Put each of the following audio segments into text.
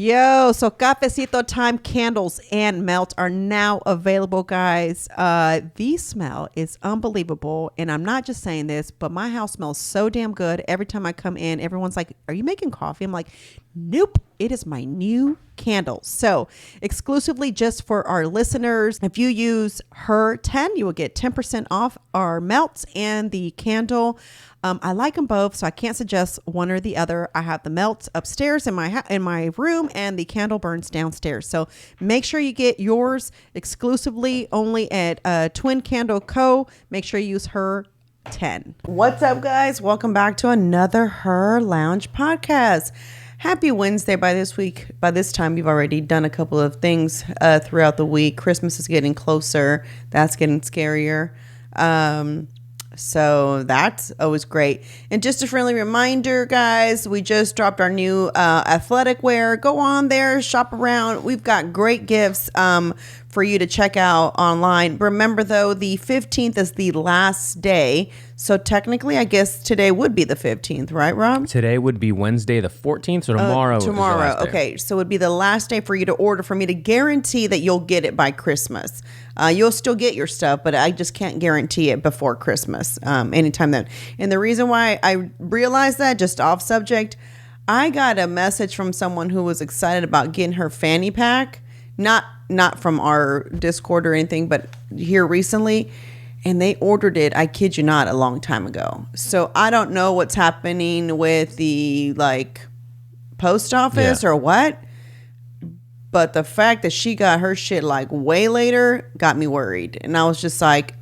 Yo, so Cafecito Time candles and melt are now available, guys. The smell is unbelievable. And I'm not just saying this, but my house smells so damn good. Every time I come in, everyone's like, are you making coffee? I'm like, nope, it is my new candle. So exclusively just for our listeners, if you use HERR 10, you will get 10% off our melts and the candle. I like them both, so I can't suggest one or the other. I have the melts upstairs in my room, and the candle burns downstairs. So make sure you get yours exclusively only at Twin Candle Co. Make sure you use HERR 10. What's up, guys? Welcome back to another HERR Lounge podcast. Happy Wednesday. By this time, you've already done a couple of things throughout the week. Christmas is getting closer. That's getting scarier. So that's always great. And just a friendly reminder, guys, we just dropped our new athletic wear. Go on there, shop around. We've got great gifts for you to check out online. Remember, though, the 15th is the last day. So technically, I guess today would be the 15th, right, Rob? Today would be Wednesday the 14th, so tomorrow is the last day. Okay. So it would be the last day for you to order for me to guarantee that you'll get it by Christmas. You'll still get your stuff, but I just can't guarantee it before Christmas, anytime then. And the reason why I realized that, just off subject, I got a message from someone who was excited about getting her fanny pack, not from our Discord or anything, but here recently. And they ordered it, I kid you not, a long time ago. So I don't know what's happening with the post office or what. But the fact that she got her shit way later got me worried. And I was just like,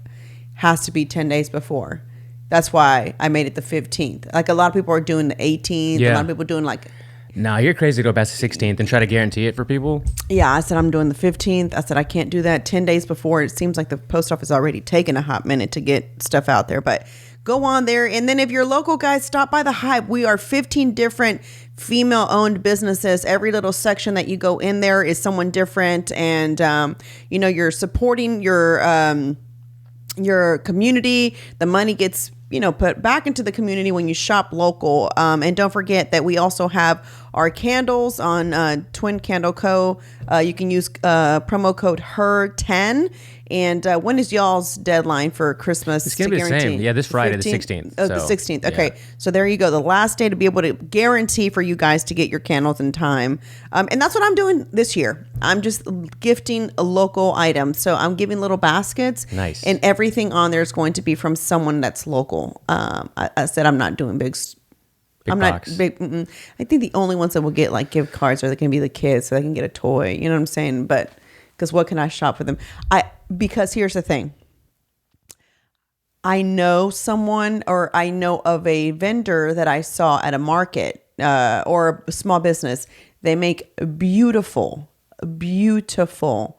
has to be 10 days before. That's why I made it the 15th. A lot of people are doing the 18th. Yeah. A lot of people doing Nah, you're crazy to go past the 16th and try to guarantee it for people. Yeah, I said I'm doing the 15th. I said I can't do that 10 days before. It seems like the post office already taken a hot minute to get stuff out there. But go on there. And then if you're local, guys, stop by the Hype. We are 15 different female-owned businesses. Every little section that you go in there is someone different. And, you're supporting your community. The money gets put back into the community when you shop local. And don't forget that we also have our candles on Twin Candle Co. You can use promo code HERR10. And when is y'all's deadline for Christmas? It's going to be the same. Yeah, this Friday, the 16th. Oh, the 16th. Okay. Yeah. So there you go. The last day to be able to guarantee for you guys to get your candles in time. And that's what I'm doing this year. I'm just gifting a local item. So I'm giving little baskets. Nice. And everything on there is going to be from someone that's local. I said I'm not doing big box. Not big. I think the only ones that will get gift cards are going to be the kids, so they can get a toy. You know what I'm saying? But because what can I shop for them? Because here's the thing. I know someone, or I know of a vendor that I saw at a market or a small business. They make beautiful wood toys,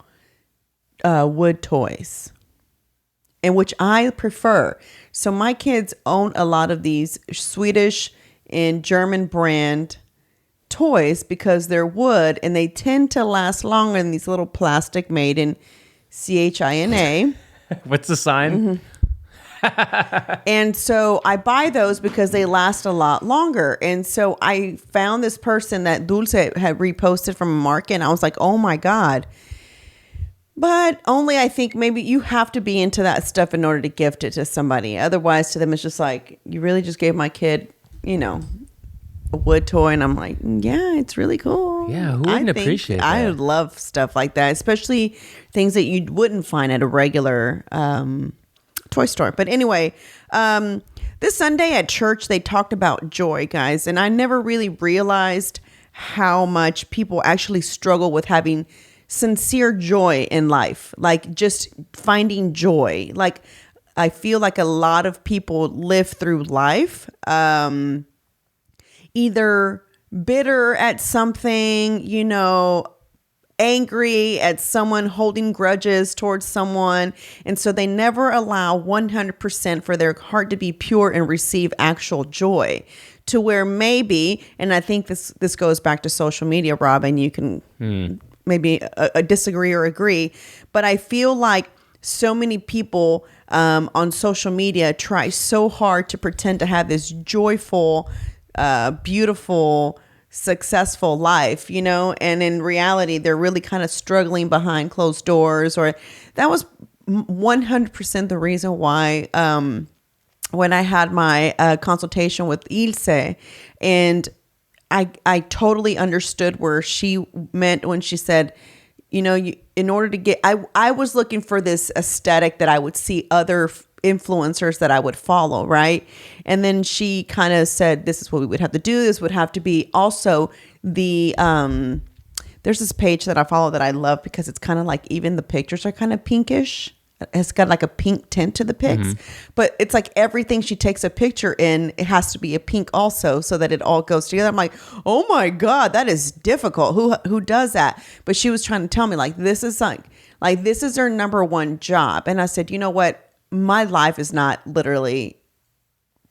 and which I prefer. So my kids own a lot of these Swedish and German brand toys because they're wood and they tend to last longer than these little plastic made in China. What's the sign? Mm-hmm. And so I buy those because they last a lot longer. And so I found this person that Dulce had reposted from a market, and I was like, oh my God. But only, I think maybe you have to be into that stuff in order to gift it to somebody. Otherwise, to them, it's just you really just gave my kid, a wood toy. And I'm like, yeah, it's really cool. Yeah, who wouldn't appreciate that? I would love stuff like that, especially things that you wouldn't find at a regular toy store. But anyway, this Sunday at church, they talked about joy, guys. And I never really realized how much people actually struggle with having sincere joy in life, just finding joy. I feel like a lot of people live through life either bitter at something, angry at someone, holding grudges towards someone, and so they never allow 100% for their heart to be pure and receive actual joy. To where maybe, and I think this goes back to social media, Rob, and you can maybe disagree or agree, but I feel like so many people on social media try so hard to pretend to have this joyful, beautiful successful life, and in reality, they're really kind of struggling behind closed doors. Or that was 100% the reason why, when I had my consultation with Ilse, and I totally understood where she meant when she said, in order to get, I was looking for this aesthetic that I would see other influencers that I would follow, right? And then she kind of said, this is what we would have to do. This would have to be also the, there's this page that I follow that I love because it's kind of like, even the pictures are kind of pinkish. It's got like a pink tint to the pics, but it's like everything she takes a picture in, it has to be a pink also, so that it all goes together. I'm like, oh my God, that is difficult. Who does that? But she was trying to tell me this is this is her number one job. And I said, you know what? My life is not literally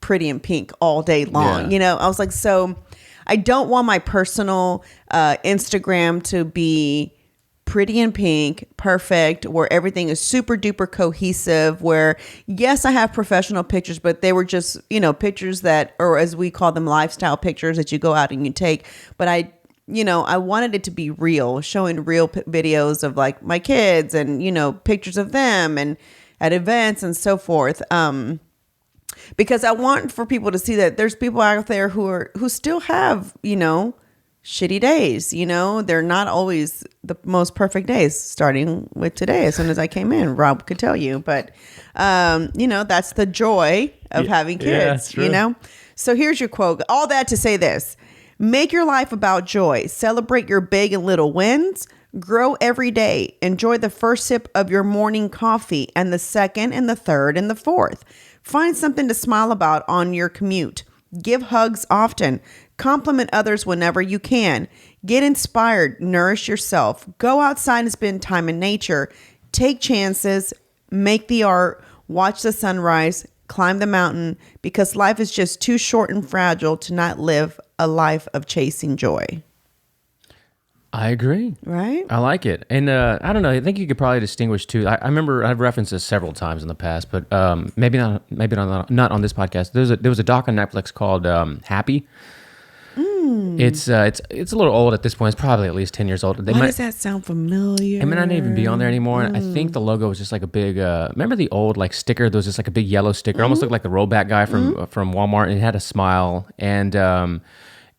pretty and pink all day long. Yeah. I was like, so I don't want my personal Instagram to be pretty and pink, perfect, where everything is super duper cohesive, where yes, I have professional pictures, but they were just, pictures that, or as we call them, lifestyle pictures that you go out and you take. But I wanted it to be real, showing real videos of like my kids and, pictures of them and at events and so forth. Because I want for people to see that there's people out there who still have, shitty days. They're not always the most perfect days, starting with today. As soon as I came in, Rob could tell you, but that's the joy of having kids, So here's your quote. All that to say this: make your life about joy. Celebrate your big and little wins. Grow every day. Enjoy the first sip of your morning coffee and the second and the third and the fourth. Find something to smile about on your commute. Give hugs often. Compliment others whenever you can. Get inspired. Nourish yourself. Go outside and spend time in nature. Take chances. Make the art. Watch the sunrise. Climb the mountain, because life is just too short and fragile to not live a life of chasing joy. I agree. Right? I like it. And I don't know. I think you could probably distinguish too. I remember I've referenced this several times in the past, but maybe not on this podcast. There was a doc on Netflix called Happy. It's a little old at this point. It's probably at least 10 years old. Why does that sound familiar? It may not even be on there anymore. I think the logo was just like a big, remember the old like sticker? There was just like a big yellow sticker. Almost looked like the rollback guy from Walmart, and it had a smile. And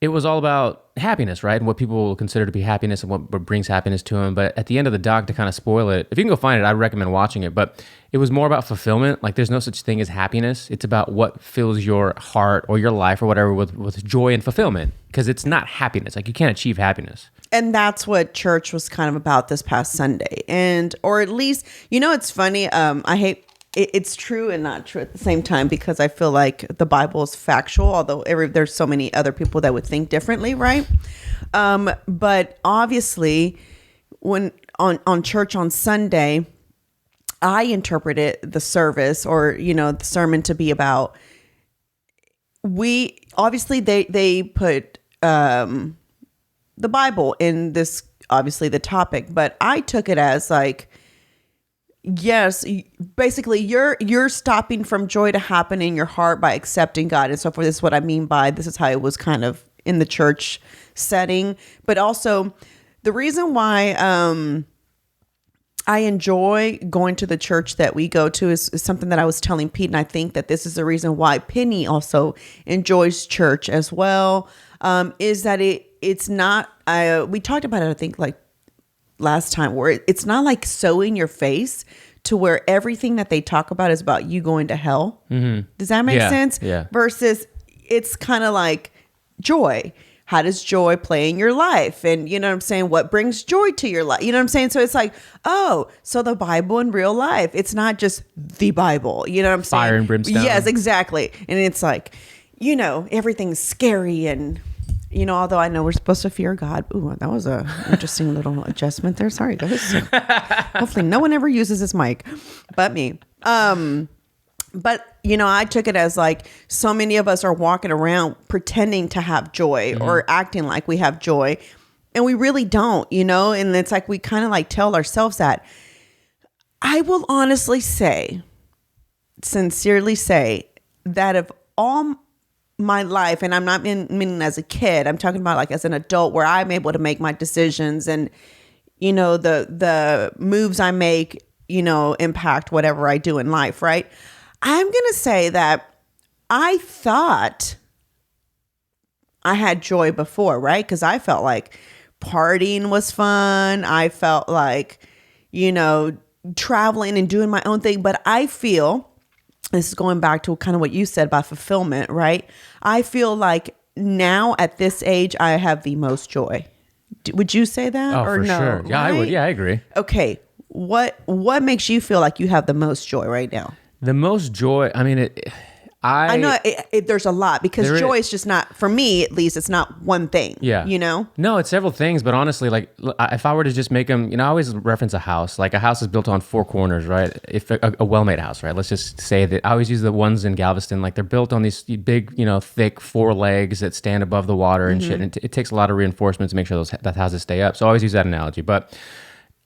it was all about happiness, right? And what people consider to be happiness and what brings happiness to them. But at the end of the doc, to kind of spoil it, if you can go find it, I recommend watching it. But it was more about fulfillment. Like, there's no such thing as happiness. It's about what fills your heart or your life or whatever with joy and fulfillment. Because it's not happiness. Like, you can't achieve happiness. And that's what church was kind of about this past Sunday. Or at least, it's funny. I hate, it's true and not true at the same time, because I feel like the Bible is factual, although there's so many other people that would think differently, right? But obviously, when on church on Sunday, I interpreted the service or, the sermon to be about, they put the Bible in this, obviously the topic, but I took it as like, yes, basically you're stopping from joy to happen in your heart by accepting God and so forth. This is what I mean by this is how it was kind of in the church setting. But also the reason why I enjoy going to the church that we go to is something that I was telling Pete, and I think that this is the reason why Penny also enjoys church as well, is that it's not, we talked about it, I think, like last time, where it's not like so in your face to where everything that they talk about is about you going to hell. Mm-hmm. Does that make sense? Yeah. Versus it's kind of like joy. How does joy play in your life? And you know what I'm saying? What brings joy to your life? You know what I'm saying? So it's like, oh, so the Bible in real life, it's not just the Bible. You know what I'm saying? Fire and brimstone. Yes, exactly. And it's like, everything's scary and, although I know we're supposed to fear God. Ooh, that was a interesting little adjustment there. Sorry, guys. Hopefully no one ever uses this mic but me. But, I took it as like so many of us are walking around pretending to have joy or acting like we have joy. And we really don't, and it's like we kind of like tell ourselves that. I will honestly say, sincerely say, that of all my life, and I'm not meaning as a kid, I'm talking about like as an adult where I'm able to make my decisions and, you know, the moves I make, you know, impact whatever I do in life, right? I'm going to say that I thought I had joy before, right? Because I felt like partying was fun. I felt like, you know, traveling and doing my own thing. But I feel, this is going back to kind of what you said about fulfillment, right? I feel like now at this age, I have the most joy. Would you say that? Oh, or for no? sure. Yeah, I would. Yeah, I agree. Okay. What makes you feel like you have the most joy right now? The most joy, I mean, I know there's a lot because joy is just not, for me at least, it's not one thing. Yeah. You know? No, it's several things, but honestly, like if I were to just make them, you know, I always reference a house. Like a house is built on four corners, right? If a well-made house, right? Let's just say that I always use the ones in Galveston. Like they're built on these big, you know, thick four legs that stand above the water and shit. And it takes a lot of reinforcement to make sure that houses stay up. So I always use that analogy. But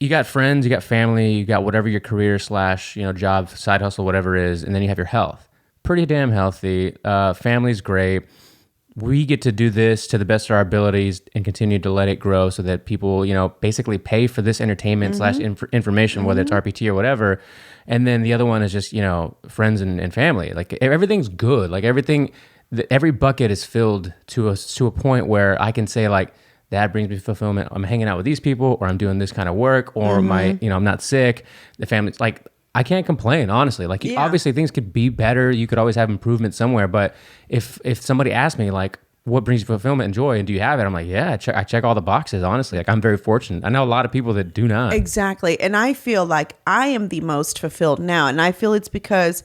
you got friends, you got family, you got whatever your career / you know, job, side hustle, whatever it is, and then you have your health. Pretty damn healthy. Family's great. We get to do this to the best of our abilities and continue to let it grow so that people, you know, basically pay for this entertainment / information, whether it's RPT or whatever. And then the other one is just, you know, friends and family. Like everything's good. Like every bucket is filled to a point where I can say like, that brings me fulfillment. I'm hanging out with these people, or I'm doing this kind of work, or you know, I'm not sick. The family's like, I can't complain, honestly. Like, obviously things could be better. You could always have improvement somewhere. But if somebody asks me like, what brings you fulfillment and joy, and do you have it? I'm like, yeah, I check all the boxes, honestly. Like I'm very fortunate. I know a lot of people that do not. Exactly. And I feel like I am the most fulfilled now. And I feel it's because,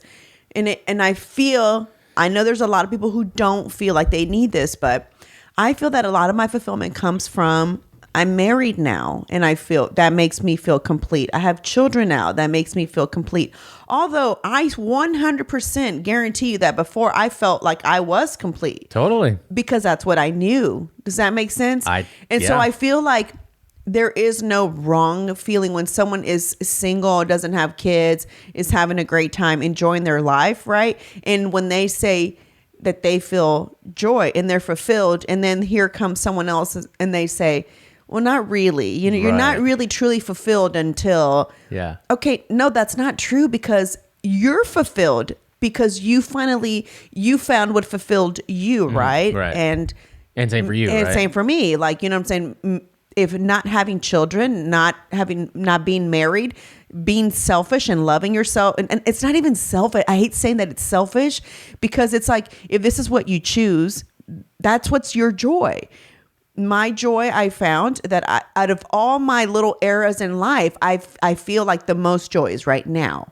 I know there's a lot of people who don't feel like they need this, but I feel that a lot of my fulfillment comes from, I'm married now, and I feel that makes me feel complete. I have children now, that makes me feel complete. Although I 100% guarantee you that before I felt like I was complete. Totally. Because that's what I knew. Does that make sense? So I feel like there is no wrong feeling when someone is single, doesn't have kids, is having a great time, enjoying their life, right? And when they say that they feel joy and they're fulfilled, and then here comes someone else and they say, well, not really. You know, you're not really truly fulfilled until, okay, no, that's not true, because you're fulfilled because you found what fulfilled you, right? Right. And same for you, and right? Same for me. Like, you know what I'm saying? If not having children, not being married, being selfish and loving yourself. And it's not even selfish. I hate saying that it's selfish, because it's like, if this is what you choose, that's what's your joy. My joy, I found that out of all my little eras in life, I feel like the most joy is right now.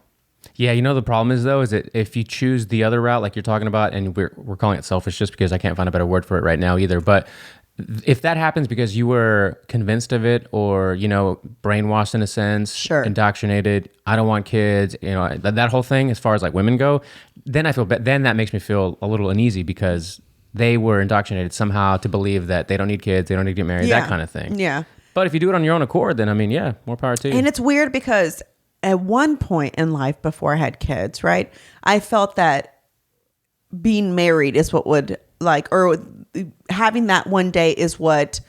Yeah, you know, the problem is though, is that if you choose the other route, like you're talking about, and we're calling it selfish just because I can't find a better word for it right now either, but if that happens because you were convinced of it, or, you know, brainwashed in a sense, indoctrinated, I don't want kids, you know, that whole thing, as far as like women go, then then that makes me feel a little uneasy, because they were indoctrinated somehow to believe that they don't need kids, they don't need to get married, that kind of thing. Yeah. But if you do it on your own accord, then I mean, yeah, more power to you. And it's weird because at one point in life before I had kids, right, I felt that being married is what would or having that one day is what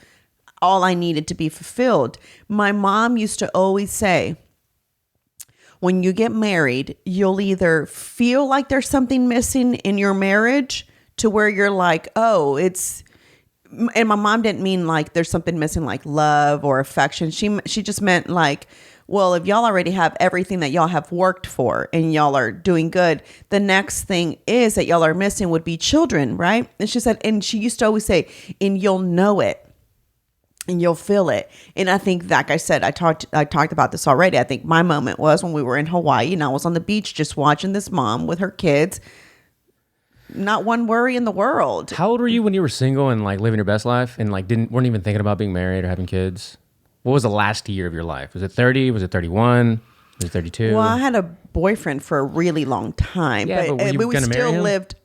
all I needed to be fulfilled. My mom used to always say, when you get married, you'll either feel like there's something missing in your marriage to where you're like, oh, it's, and my mom didn't mean like there's something missing like love or affection. She just meant like, well, if y'all already have everything that y'all have worked for and y'all are doing good, the next thing is that y'all are missing would be children, right? And she said, and she used to always say, and you'll know it and you'll feel it. And I think, like I said, I talked about this already. I think my moment was when we were in Hawaii and I was on the beach just watching this mom with her kids, not one worry in the world. How old were you when you were single and like living your best life and like weren't even thinking about being married or having kids? What was the last year of your life? Was it 30? Was it 31? Was it 32? Well, I had a boyfriend for a really long time. Yeah, but were you we gonna marry still him? lived.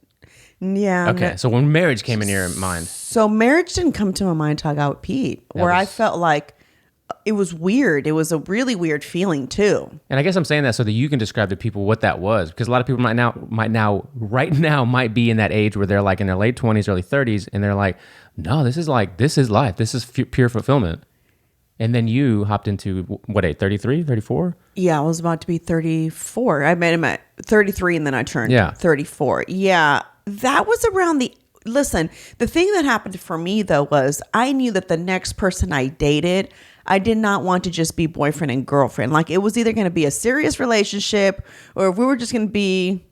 Yeah. Okay, so when marriage came into your mind. So marriage didn't come to my mind until I got with Pete, where I felt like it was weird. It was a really weird feeling too. And I guess I'm saying that so that you can describe to people what that was, because a lot of people right now might be in that age where they're like in their late 20s, early 30s, and they're like, no, this is life. This is pure fulfillment. And then you hopped into what age? 33, 34? Yeah, I was about to be 34. I met him at 33 and then I turned 34. Yeah, that was around listen, the thing that happened for me though was I knew that the next person I dated, I did not want to just be boyfriend and girlfriend. Like it was either going to be a serious relationship or if we were just going to be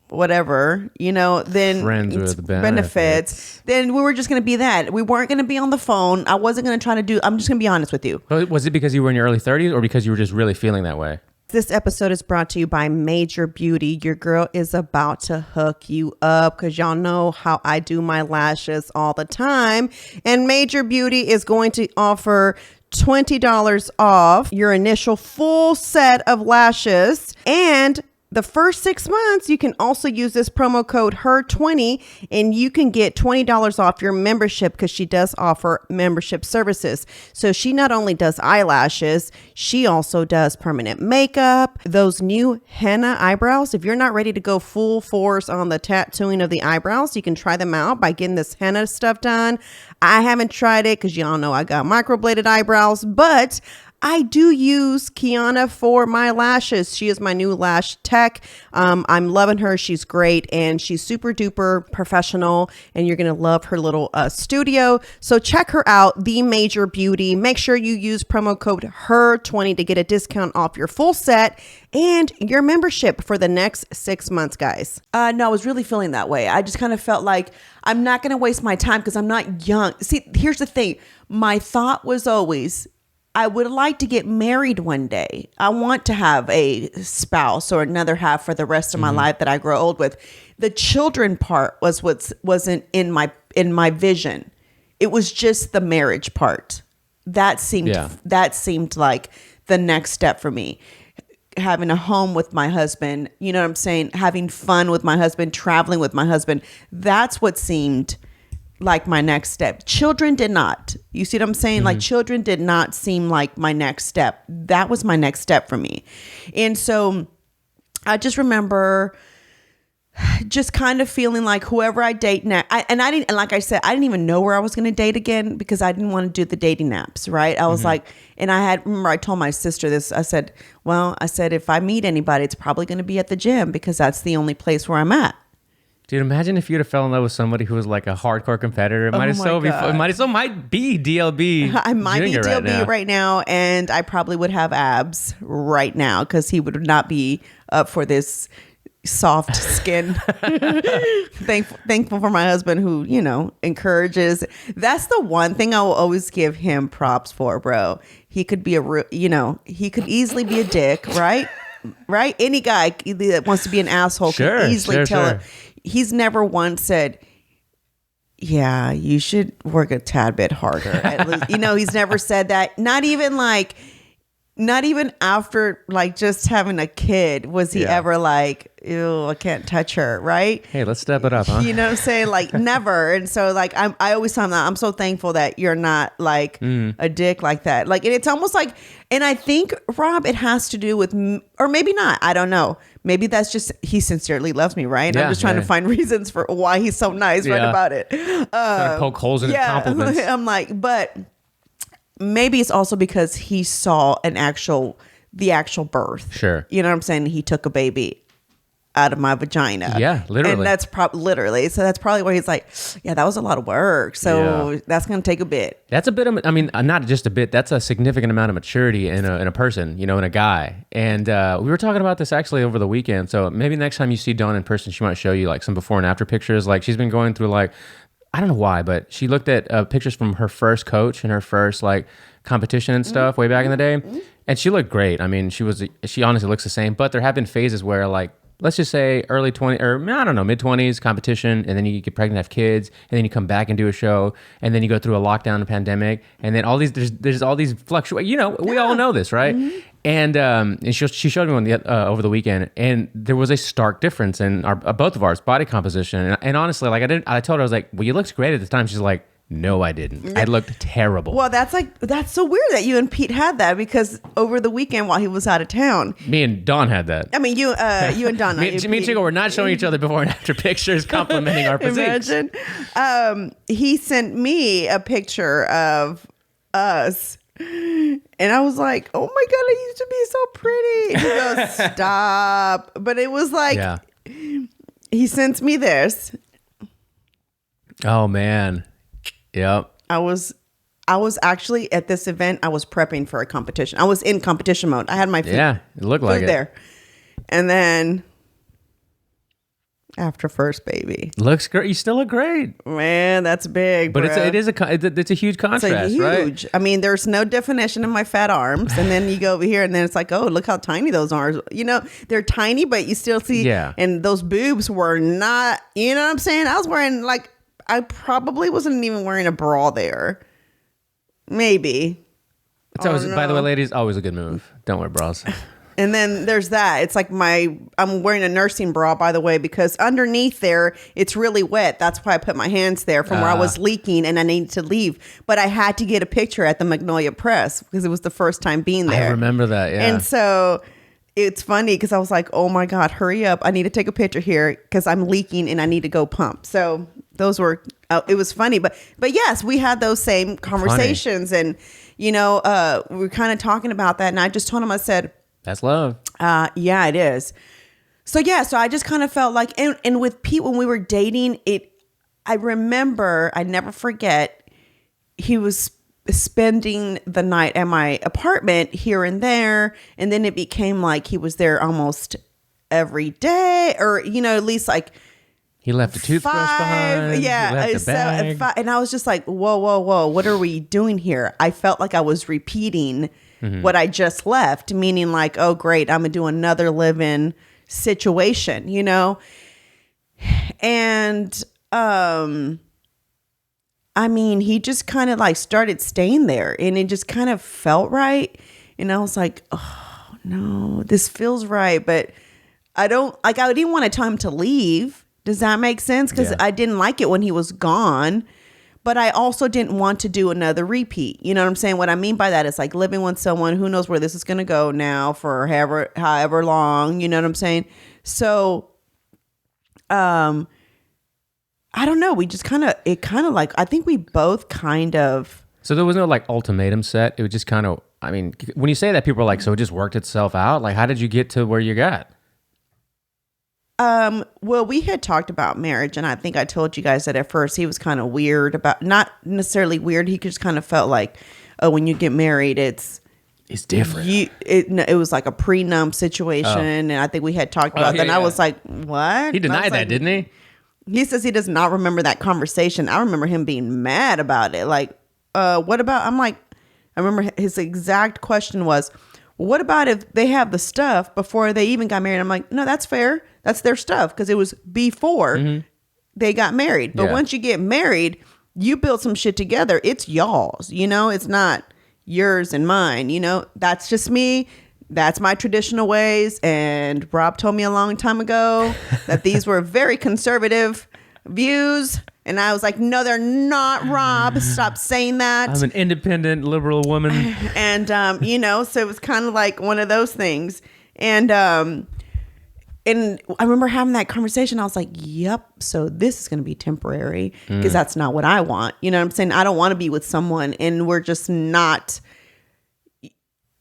whatever, then friends with the benefits, then we were just going to be that. We weren't going to be on the phone. I wasn't going to try to I'm just going to be honest with you. Was it because you were in your early 30s or because you were just really feeling that way? This episode is brought to you by Major Beauty. Your girl is about to hook you up because y'all know how I do my lashes all the time. And Major Beauty is going to offer $20 off your initial full set of lashes. And the first 6 months, you can also use this promo code HERR20 and you can get $20 off your membership because she does offer membership services. So she not only does eyelashes, she also does permanent makeup, those new henna eyebrows. If you're not ready to go full force on the tattooing of the eyebrows, you can try them out by getting this henna stuff done. I haven't tried it because y'all know I got microbladed eyebrows, but I do use Kiana for my lashes. She is my new lash tech. I'm loving her. She's great and she's super duper professional and you're going to love her little studio. So check her out, The Major Beauty. Make sure you use promo code HERR20 to get a discount off your full set and your membership for the next 6 months, guys. No, I was really feeling that way. I just kind of felt like I'm not going to waste my time because I'm not young. See, here's the thing. My thought was always, I would like to get married one day. I want to have a spouse or another half for the rest of my life that I grow old with. The children part was wasn't in my vision. It was just the marriage part. That seemed like the next step for me. Having a home with my husband, you know what I'm saying? Having fun with my husband, traveling with my husband. That's what seemed like my next step. Children did not. You see what I'm saying? Like children did not seem like my next step. That was my next step for me. And so I just remember just kind of feeling like whoever I date now, like I said, I didn't even know where I was going to date again because I didn't want to do the dating apps. Right. I was like, and remember I told my sister this, I said, if I meet anybody, it's probably going to be at the gym because that's the only place where I'm at. Dude, imagine if you'd have fell in love with somebody who was like a hardcore competitor. It might be DLB. I might be DLB right now, and I probably would have abs right now because he would not be up for this soft skin. Thankful for my husband who, encourages. That's the one thing I will always give him props for, bro. He could be he could easily be a dick, right? Right? Any guy that wants to be an asshole can easily tell it. He's never once said, yeah, you should work a tad bit harder. At least, he's never said that. Not even after like just having a kid was he ever like, ew, I can't touch her. Right. Hey, let's step it up. Huh? You know what I'm saying? Like never. And so like, I always tell him that I'm so thankful that you're not like a dick like that. Like, and it's almost like, and I think Rob, it has to do with, or maybe not. I don't know. Maybe that's just, he sincerely loves me. Right. And I'm just trying to find reasons for why he's so nice right about it. Poke holes in his compliments. I'm like, but maybe it's also because he saw the actual birth. Sure. You know what I'm saying? He took a baby out of my vagina. Yeah, literally. And that's literally. So that's probably why he's like, yeah, that was a lot of work. So that's going to take a bit. That's a bit of, not just a bit, that's a significant amount of maturity in a person, in a guy. And we were talking about this actually over the weekend. So maybe next time you see Dawn in person, she might show you like some before and after pictures. Like she's been going through like, I don't know why, but she looked at pictures from her first coach and her first like competition and stuff way back in the day. And she looked great. She honestly looks the same, but there have been phases where like, let's just say early 20s, or I don't know, mid 20s competition. And then you get pregnant, have kids, and then you come back and do a show. And then you go through a lockdown, a pandemic. And then all these, there's all these fluctuations, we all know this, right? And she showed me one over the weekend, and there was a stark difference in both of ours body composition. And honestly, like I told her, I was like, well, you looked great at the time. She's like, No, I didn't. I looked terrible. Well, that's so weird that you and Pete had that, because over the weekend while he was out of town, Me and Dawn had that. I mean, you and Don. Me and Chico were not showing each other before and after pictures complimenting our physiques. Imagine. He sent me a picture of us, and I was like, "Oh my god, I used to be so pretty." And he goes, "Stop!" But it was like, he sends me this. Oh man. Yep. I was actually at this event. I was prepping for a competition. I was in competition mode. I had my food, it looked like it there, and then after first baby, looks great. You still look great, man. That's big, but bruh. it's a huge contrast, huge. right? I mean, there's no definition in my fat arms, and then you go over here, and then it's like, oh, look how tiny those arms. You know, they're tiny, but you still see. Yeah. And those boobs were not. You know what I'm saying? I was wearing I probably wasn't even wearing a bra there. Maybe. By the way, ladies, always a good move. Don't wear bras. And then there's that. It's like I'm wearing a nursing bra, by the way, because underneath there, it's really wet. That's why I put my hands there from where I was leaking and I needed to leave. But I had to get a picture at the Magnolia Press because it was the first time being there. I remember that, yeah. And so it's funny because I was like, oh my God, hurry up. I need to take a picture here because I'm leaking and I need to go pump. So those were, it was funny. But yes, we had those same conversations. Funny. And, we were kind of talking about that. And I just told him, I said, that's love. Yeah, it is. So I just kind of felt like, and with Pete, when we were dating, I remember, I never forget, he was spending the night at my apartment here and there. And then it became like he was there almost every day, or, at least like, he left a toothbrush behind. Yeah. He left a bag. And I was just like, whoa. What are we doing here? I felt like I was repeating what I just left, meaning like, oh, great, I'm going to do another live-in situation, And, I mean, he just kind of like started staying there and it just kind of felt right. And I was like, oh, no, this feels right. But I didn't want to tell him to leave. Does that make sense? Because I didn't like it when he was gone, but I also didn't want to do another repeat. You know what I'm saying? What I mean by that is like living with someone who knows where this is going to go now for however long. You know what I'm saying? So, I don't know. We just I think we both kind of. So there was no like ultimatum set. It was just kind of, I mean, when you say that, people are like, so it just worked itself out. Like, how did you get to where you got? Well, we had talked about marriage, and I think I told you guys that at first he was kind of weird about, not necessarily weird. He just kind of felt like, oh, when you get married, it's different. It was like a prenup situation, and I think we had talked about that. And I was like, what? He denied that, didn't he? He says he does not remember that conversation. I remember him being mad about it. Like, what about? I'm like, I remember his exact question was, what about if they have the stuff before they even got married? I'm like, no, that's fair. That's their stuff because it was before they got married. But once you get married, you build some shit together. It's y'all's, it's not yours and mine. That's just me. That's my traditional ways. And Rob told me a long time ago that these were very conservative views. And I was like, no, they're not, Rob. Stop saying that. I'm an independent liberal woman. And, so it was kind of like one of those things. And I remember having that conversation. I was like, yep. So this is going to be temporary because that's not what I want. You know what I'm saying? I don't want to be with someone and we're just not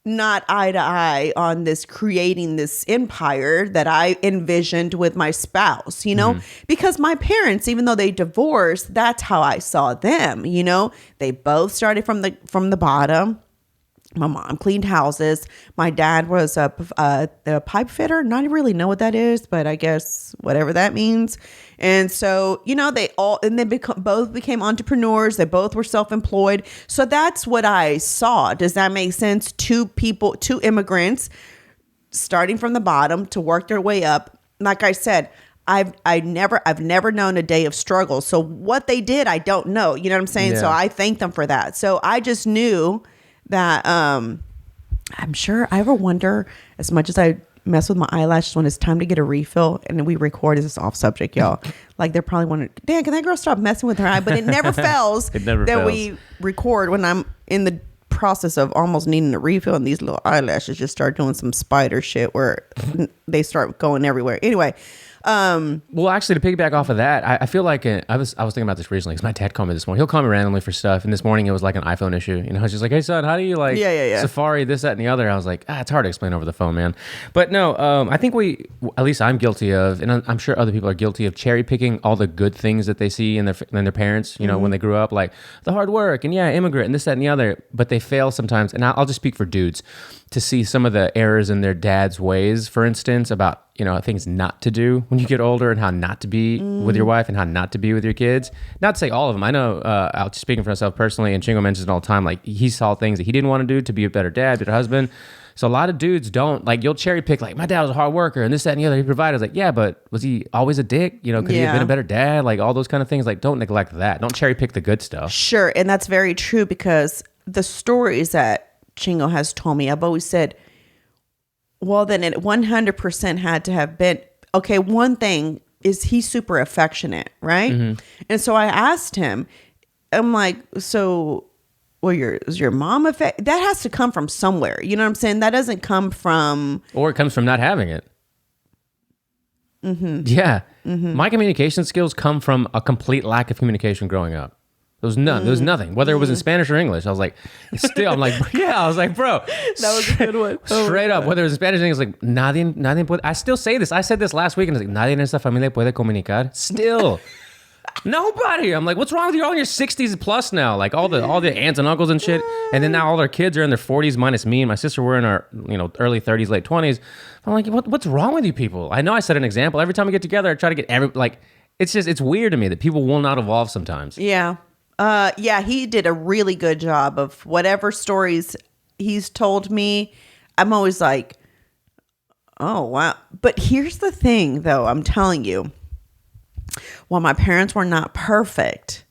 eye to eye on this, creating this empire that I envisioned with my spouse, because my parents, even though they divorced, that's how I saw them. They both started from the bottom. My mom cleaned houses. My dad was a pipe fitter. Not really know what that is, but I guess whatever that means. And so, both became entrepreneurs. They both were self-employed. So that's what I saw. Does that make sense? Two immigrants starting from the bottom to work their way up. Like I said, I've never known a day of struggle. So what they did, I don't know. You know what I'm saying? Yeah. So I thank them for that. So I just knew that I'm sure I ever wonder, as much as I mess with my eyelashes when it's time to get a refill, and we record. This is off subject, y'all. Like they're probably wondering, Dan, can that girl stop messing with her eye? But it never fails. It never that fails. we record when I'm in the process of almost needing a refill, and these little eyelashes just start doing some spider shit where they start going everywhere. Anyway. Well, actually, to piggyback off of that, I feel like I was thinking about this recently because my dad called me this morning. He'll call me randomly for stuff, and this morning it was like an iPhone issue. You know, he's just like, "Hey, son, how do you like Safari, this, that, and the other?" I was like, it's hard to explain over the phone, man. But no, I think at least I'm guilty of, and I'm sure other people are guilty of cherry picking all the good things that they see in their parents. You know, when they grew up, like the hard work and immigrant and this, that, and the other. But they fail sometimes, and I'll just speak for dudes to see some of the errors in their dad's ways, for instance, about things not to do when you get older and how not to be with your wife and how not to be with your kids. Not to say all of them. I know, I'll just speaking for myself personally, and Chingo mentions it all the time, like he saw things that he didn't want to do to be a better dad, better husband. So a lot of dudes don't, like, you'll cherry pick, like, my dad was a hard worker and this, that, and the other. He provided. I was like, yeah, but was he always a dick? Could he have been a better dad? Like all those kind of things. Like, don't neglect that. Don't cherry pick the good stuff. Sure. And that's very true, because the stories that Chingo has told me, I've always said, well, then it 100% had to have been, okay, one thing is he's super affectionate, right? Mm-hmm. And so I asked him, I'm like, so, well, is your mom that has to come from somewhere. You know what I'm saying? That doesn't come from... Or it comes from not having it. Mm-hmm. Yeah. Mm-hmm. My communication skills come from a complete lack of communication growing up. There was none. There was nothing. Whether it was in Spanish or English, I was like, I'm like, yeah. I was like, bro, that was a good one. Straight up, whether it was in Spanish or English, like, nadie puede. I still say this. I said this last week, and it's like, nadie en esta familia puede comunicar. Still, nobody. I'm like, what's wrong with you? All in your 60s plus now, like all the aunts and uncles and shit, and then now all their kids are in their 40s, minus me and my sister. We're in our early 30s, late 20s. I'm like, what's wrong with you people? I know I set an example. Every time we get together, I try to get it's weird to me that people will not evolve sometimes. Yeah. He did a really good job of whatever stories he's told me. I'm always like, oh, wow. But here's the thing, though. I'm telling you, while my parents were not perfect,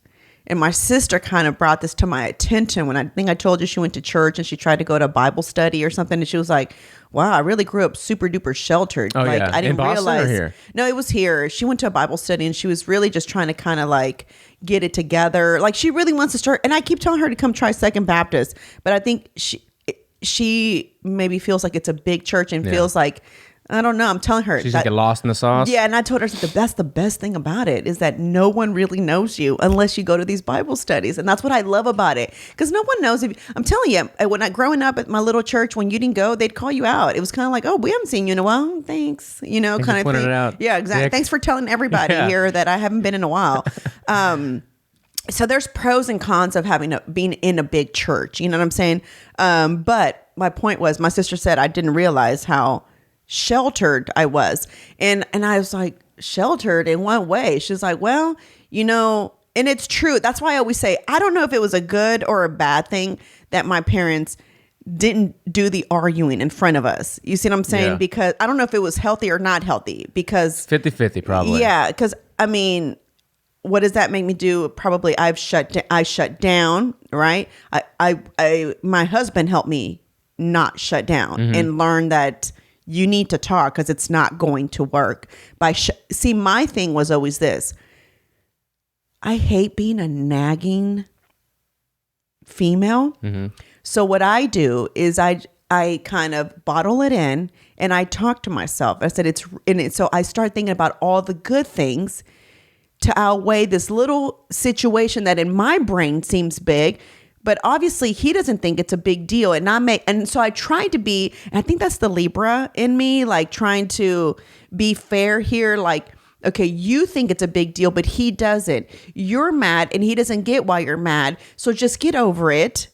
and my sister kind of brought this to my attention when I think I told you she went to church and she tried to go to Bible study or something. And she was like, wow, I really grew up super duper sheltered. Oh, like, yeah. I didn't in Boston realize. Or here? No, it was here. She went to a Bible study and she was really just trying to kind of like get it together. Like she really wants to start. And I keep telling her to come try Second Baptist. But I think she maybe feels like it's a big church and feels like, I don't know. I'm telling her. She's get lost in the sauce. Yeah, and I told her that's the best thing about it is that no one really knows you unless you go to these Bible studies, and that's what I love about it because no one knows. I'm telling you, when I growing up at my little church, when you didn't go, they'd call you out. It was kind of like, oh, we haven't seen you in a while. Thanks, kind of thing. It out. Yeah, exactly. Dick. Thanks for telling everybody here that I haven't been in a while. So there's pros and cons of being in a big church. You know what I'm saying? But my point was, my sister said I didn't realize how sheltered I was. And I was like, sheltered in what way? She's like, well, and it's true. That's why I always say, I don't know if it was a good or a bad thing that my parents didn't do the arguing in front of us. You see what I'm saying? Yeah. Because I don't know if it was healthy or not healthy because 50-50 probably. Yeah. Because I mean, what does that make me do? Probably I shut down, right? My husband helped me not shut down and learn that you need to talk because it's not going to work. See, my thing was always this. I hate being a nagging female. Mm-hmm. So what I do is I kind of bottle it in and I talk to myself. I said so I start thinking about all the good things to outweigh this little situation that in my brain seems big. But obviously he doesn't think it's a big deal. And so I tried to be, and I think that's the Libra in me, like trying to be fair here. Like, okay, you think it's a big deal, but he doesn't. You're mad and he doesn't get why you're mad. So just get over it.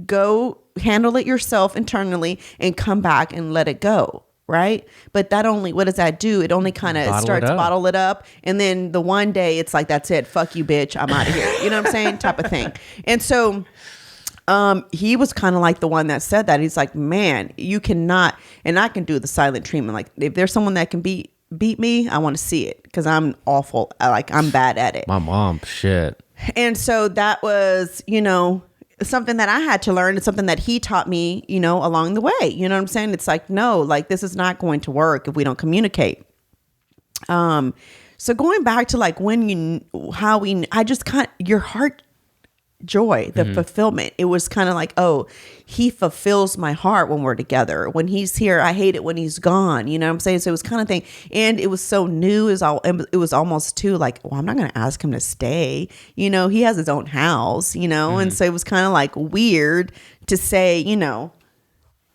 Go handle it yourself internally and come back and let it go. Right. But what does that do? It only kind of bottle it up. And then the one day it's like, that's it. Fuck you, bitch. I'm out of here. You know what I'm saying? Type of thing. And so he was kind of like the one that said that. He's like, man, you cannot. And I can do the silent treatment. Like if there's someone that can beat me, I want to see it because I'm awful. I'm bad at it. My mom, shit. And so that was, something that I had to learn. It's something that he taught me, along the way. You know what I'm saying? It's like, no, like this is not going to work if we don't communicate. So going back to like I just your heart joy, the fulfillment. It was kind of like, oh, he fulfills my heart when we're together. When he's here, I hate it when he's gone. You know what I'm saying? So it was kind of thing. And it was so new. It was almost too like, well, I'm not going to ask him to stay. He has his own house, and so it was kind of like weird to say,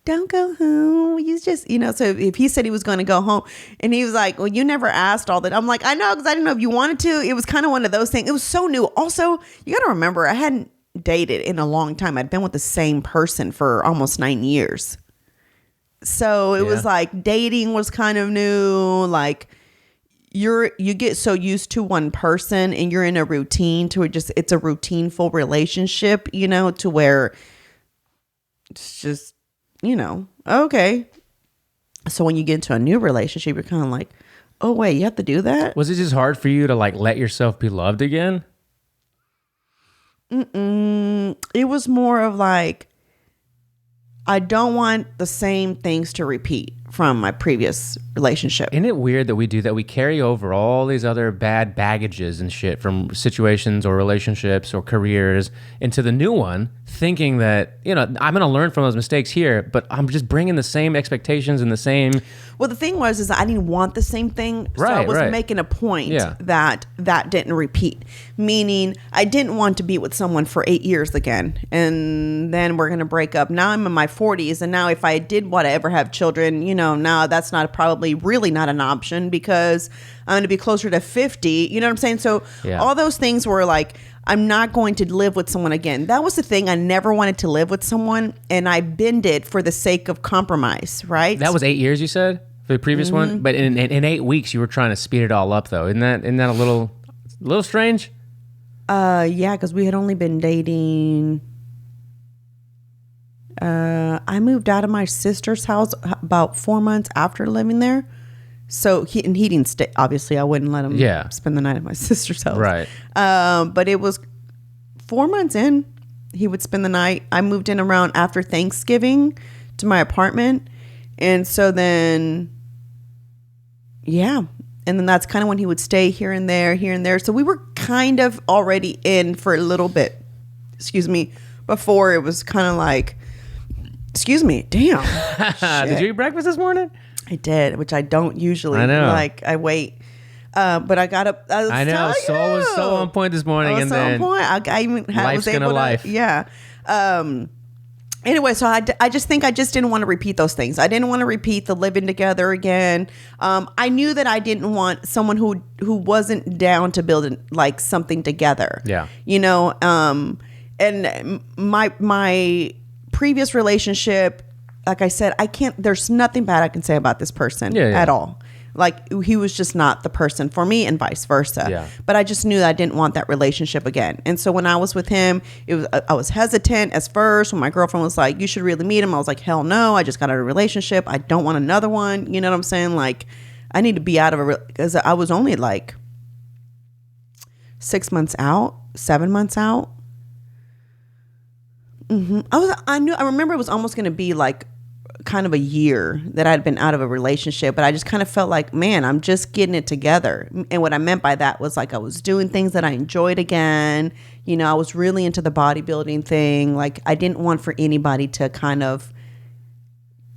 don't go home. You just, so if he said he was going to go home and he was like, well, you never asked all that. I'm like, I know, because I didn't know if you wanted to. It was kind of one of those things. It was so new. Also, you got to remember, I hadn't dated in a long time. I'd been with the same person for almost 9 years. So it was like dating was kind of new. Like you get so used to one person and you're in a routine it's a routineful relationship, to where it's just, okay. So when you get into a new relationship, you're kind of like, oh, wait, you have to do that? Was it just hard for you to like let yourself be loved again? It was more of like, I don't want the same things to repeat from my previous relationship. Isn't it weird that we do that? We carry over all these other bad baggages and shit from situations or relationships or careers into the new one, thinking that, I'm going to learn from those mistakes here, but I'm just bringing the same expectations and the same. Well, the thing was, I didn't want the same thing. So I was making a point that didn't repeat. Meaning I didn't want to be with someone for 8 years again. And then we're going to break up. Now I'm in my 40s. And now if I did want to ever have children, now that's probably really not an option because I'm going to be closer to 50. You know what I'm saying? So all those things were like, I'm not going to live with someone again. That was the thing. I never wanted to live with someone, and I bended for the sake of compromise, right? That was 8 years, you said, for the previous one? But in 8 weeks, you were trying to speed it all up, though. Isn't that a little strange? Yeah, because we had only been dating. I moved out of my sister's house about 4 months after living there. So he didn't stay. Obviously, I wouldn't let him spend the night at my sister's house. Right. But it was 4 months in, he would spend the night. I moved in around after Thanksgiving to my apartment. And so then, and then that's kind of when he would stay here and there. So we were kind of already in for a little bit, before it was kind of like, damn. Did you eat breakfast this morning? I did, which I don't usually. I know. Like, I wait. But I got up. I know. Soul was so on point this morning. And then on point. I even was able to. Life. Yeah. Anyway, so I just think I just didn't want to repeat those things. I didn't want to repeat the living together again. I knew that I didn't want someone who wasn't down to build like something together. Yeah. And my previous relationship, like I said, there's nothing bad I can say about this person at all. Like, he was just not the person for me and vice versa. Yeah. But I just knew that I didn't want that relationship again. And so when I was with him, I was hesitant at first. When my girlfriend was like, you should really meet him, I was like, hell no, I just got out of a relationship. I don't want another one. You know what I'm saying? Like, I need to be out of because I was only like 6 months out, 7 months out. I remember it was almost going to be like kind of a year that I'd been out of a relationship, but I just kind of felt like, man, I'm just getting it together. And what I meant by that was like I was doing things that I enjoyed again. I was really into the bodybuilding thing. Like, I didn't want for anybody to kind of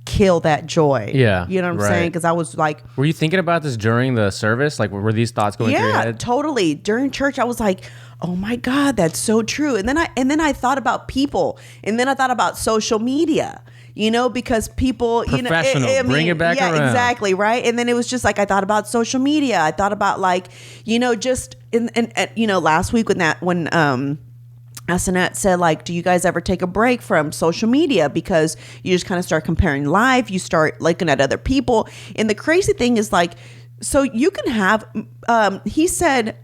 kill that joy. Yeah. You know what I'm saying? Because I was like, were you thinking about this during the service? Like, were these thoughts going through your head? Yeah, totally. During church, I was like, oh my God, that's so true. And then I thought about people, and then I thought about social media. Because people, professional, bring it back around. Yeah, exactly, right. And then it was just like I thought about social media. I thought about like, just last week when Asanat said, like, do you guys ever take a break from social media? Because you just kind of start comparing life. You start looking at other people. And the crazy thing is, like, so you can have, he said,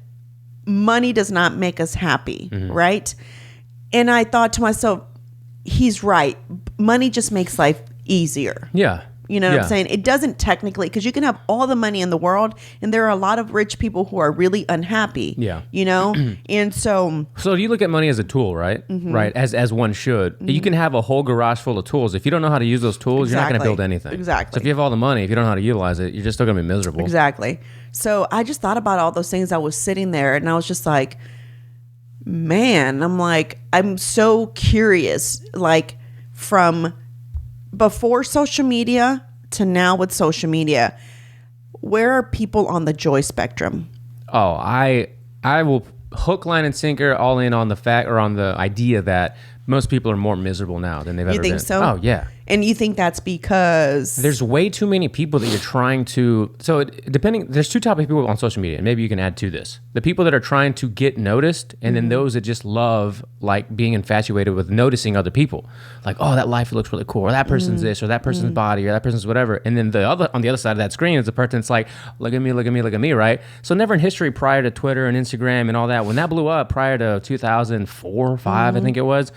money does not make us happy, right? And I thought to myself, he's right. Money just makes life easier. Yeah. You know what Yeah. I'm saying? It doesn't technically, because you can have all the money in the world, and there are a lot of rich people who are really unhappy. Yeah. You know? And so you look at money as a tool, right? Right, as one should. You can have a whole garage full of tools. If you don't know how to use those tools, you're not going to build anything. Exactly. So if you have all the money, if you don't know how to utilize it, you're just still going to be miserable. Exactly. So I just thought about all those things. I was sitting there, and I was just like, man, I'm so curious, like from before social media to now with social media, where are people on the joy spectrum? Oh, I will hook, line, and sinker all in on the fact or on the idea that most people are more miserable now than they've ever been. You think so? Oh, yeah. And you think that's because There's way too many people that you're trying to. So there's two types of people on social media, and maybe you can add to this: the people that are trying to get noticed, and then those that just love like being infatuated with noticing other people, like, oh, that life looks really cool, or that person's this, or that person's body, or that person's whatever. And then on the other side of that screen is the person that's like, look at me, look at me, look at me, right? So never in history prior to Twitter and Instagram and all that, when that blew up prior to 2004 or 5, I think it was.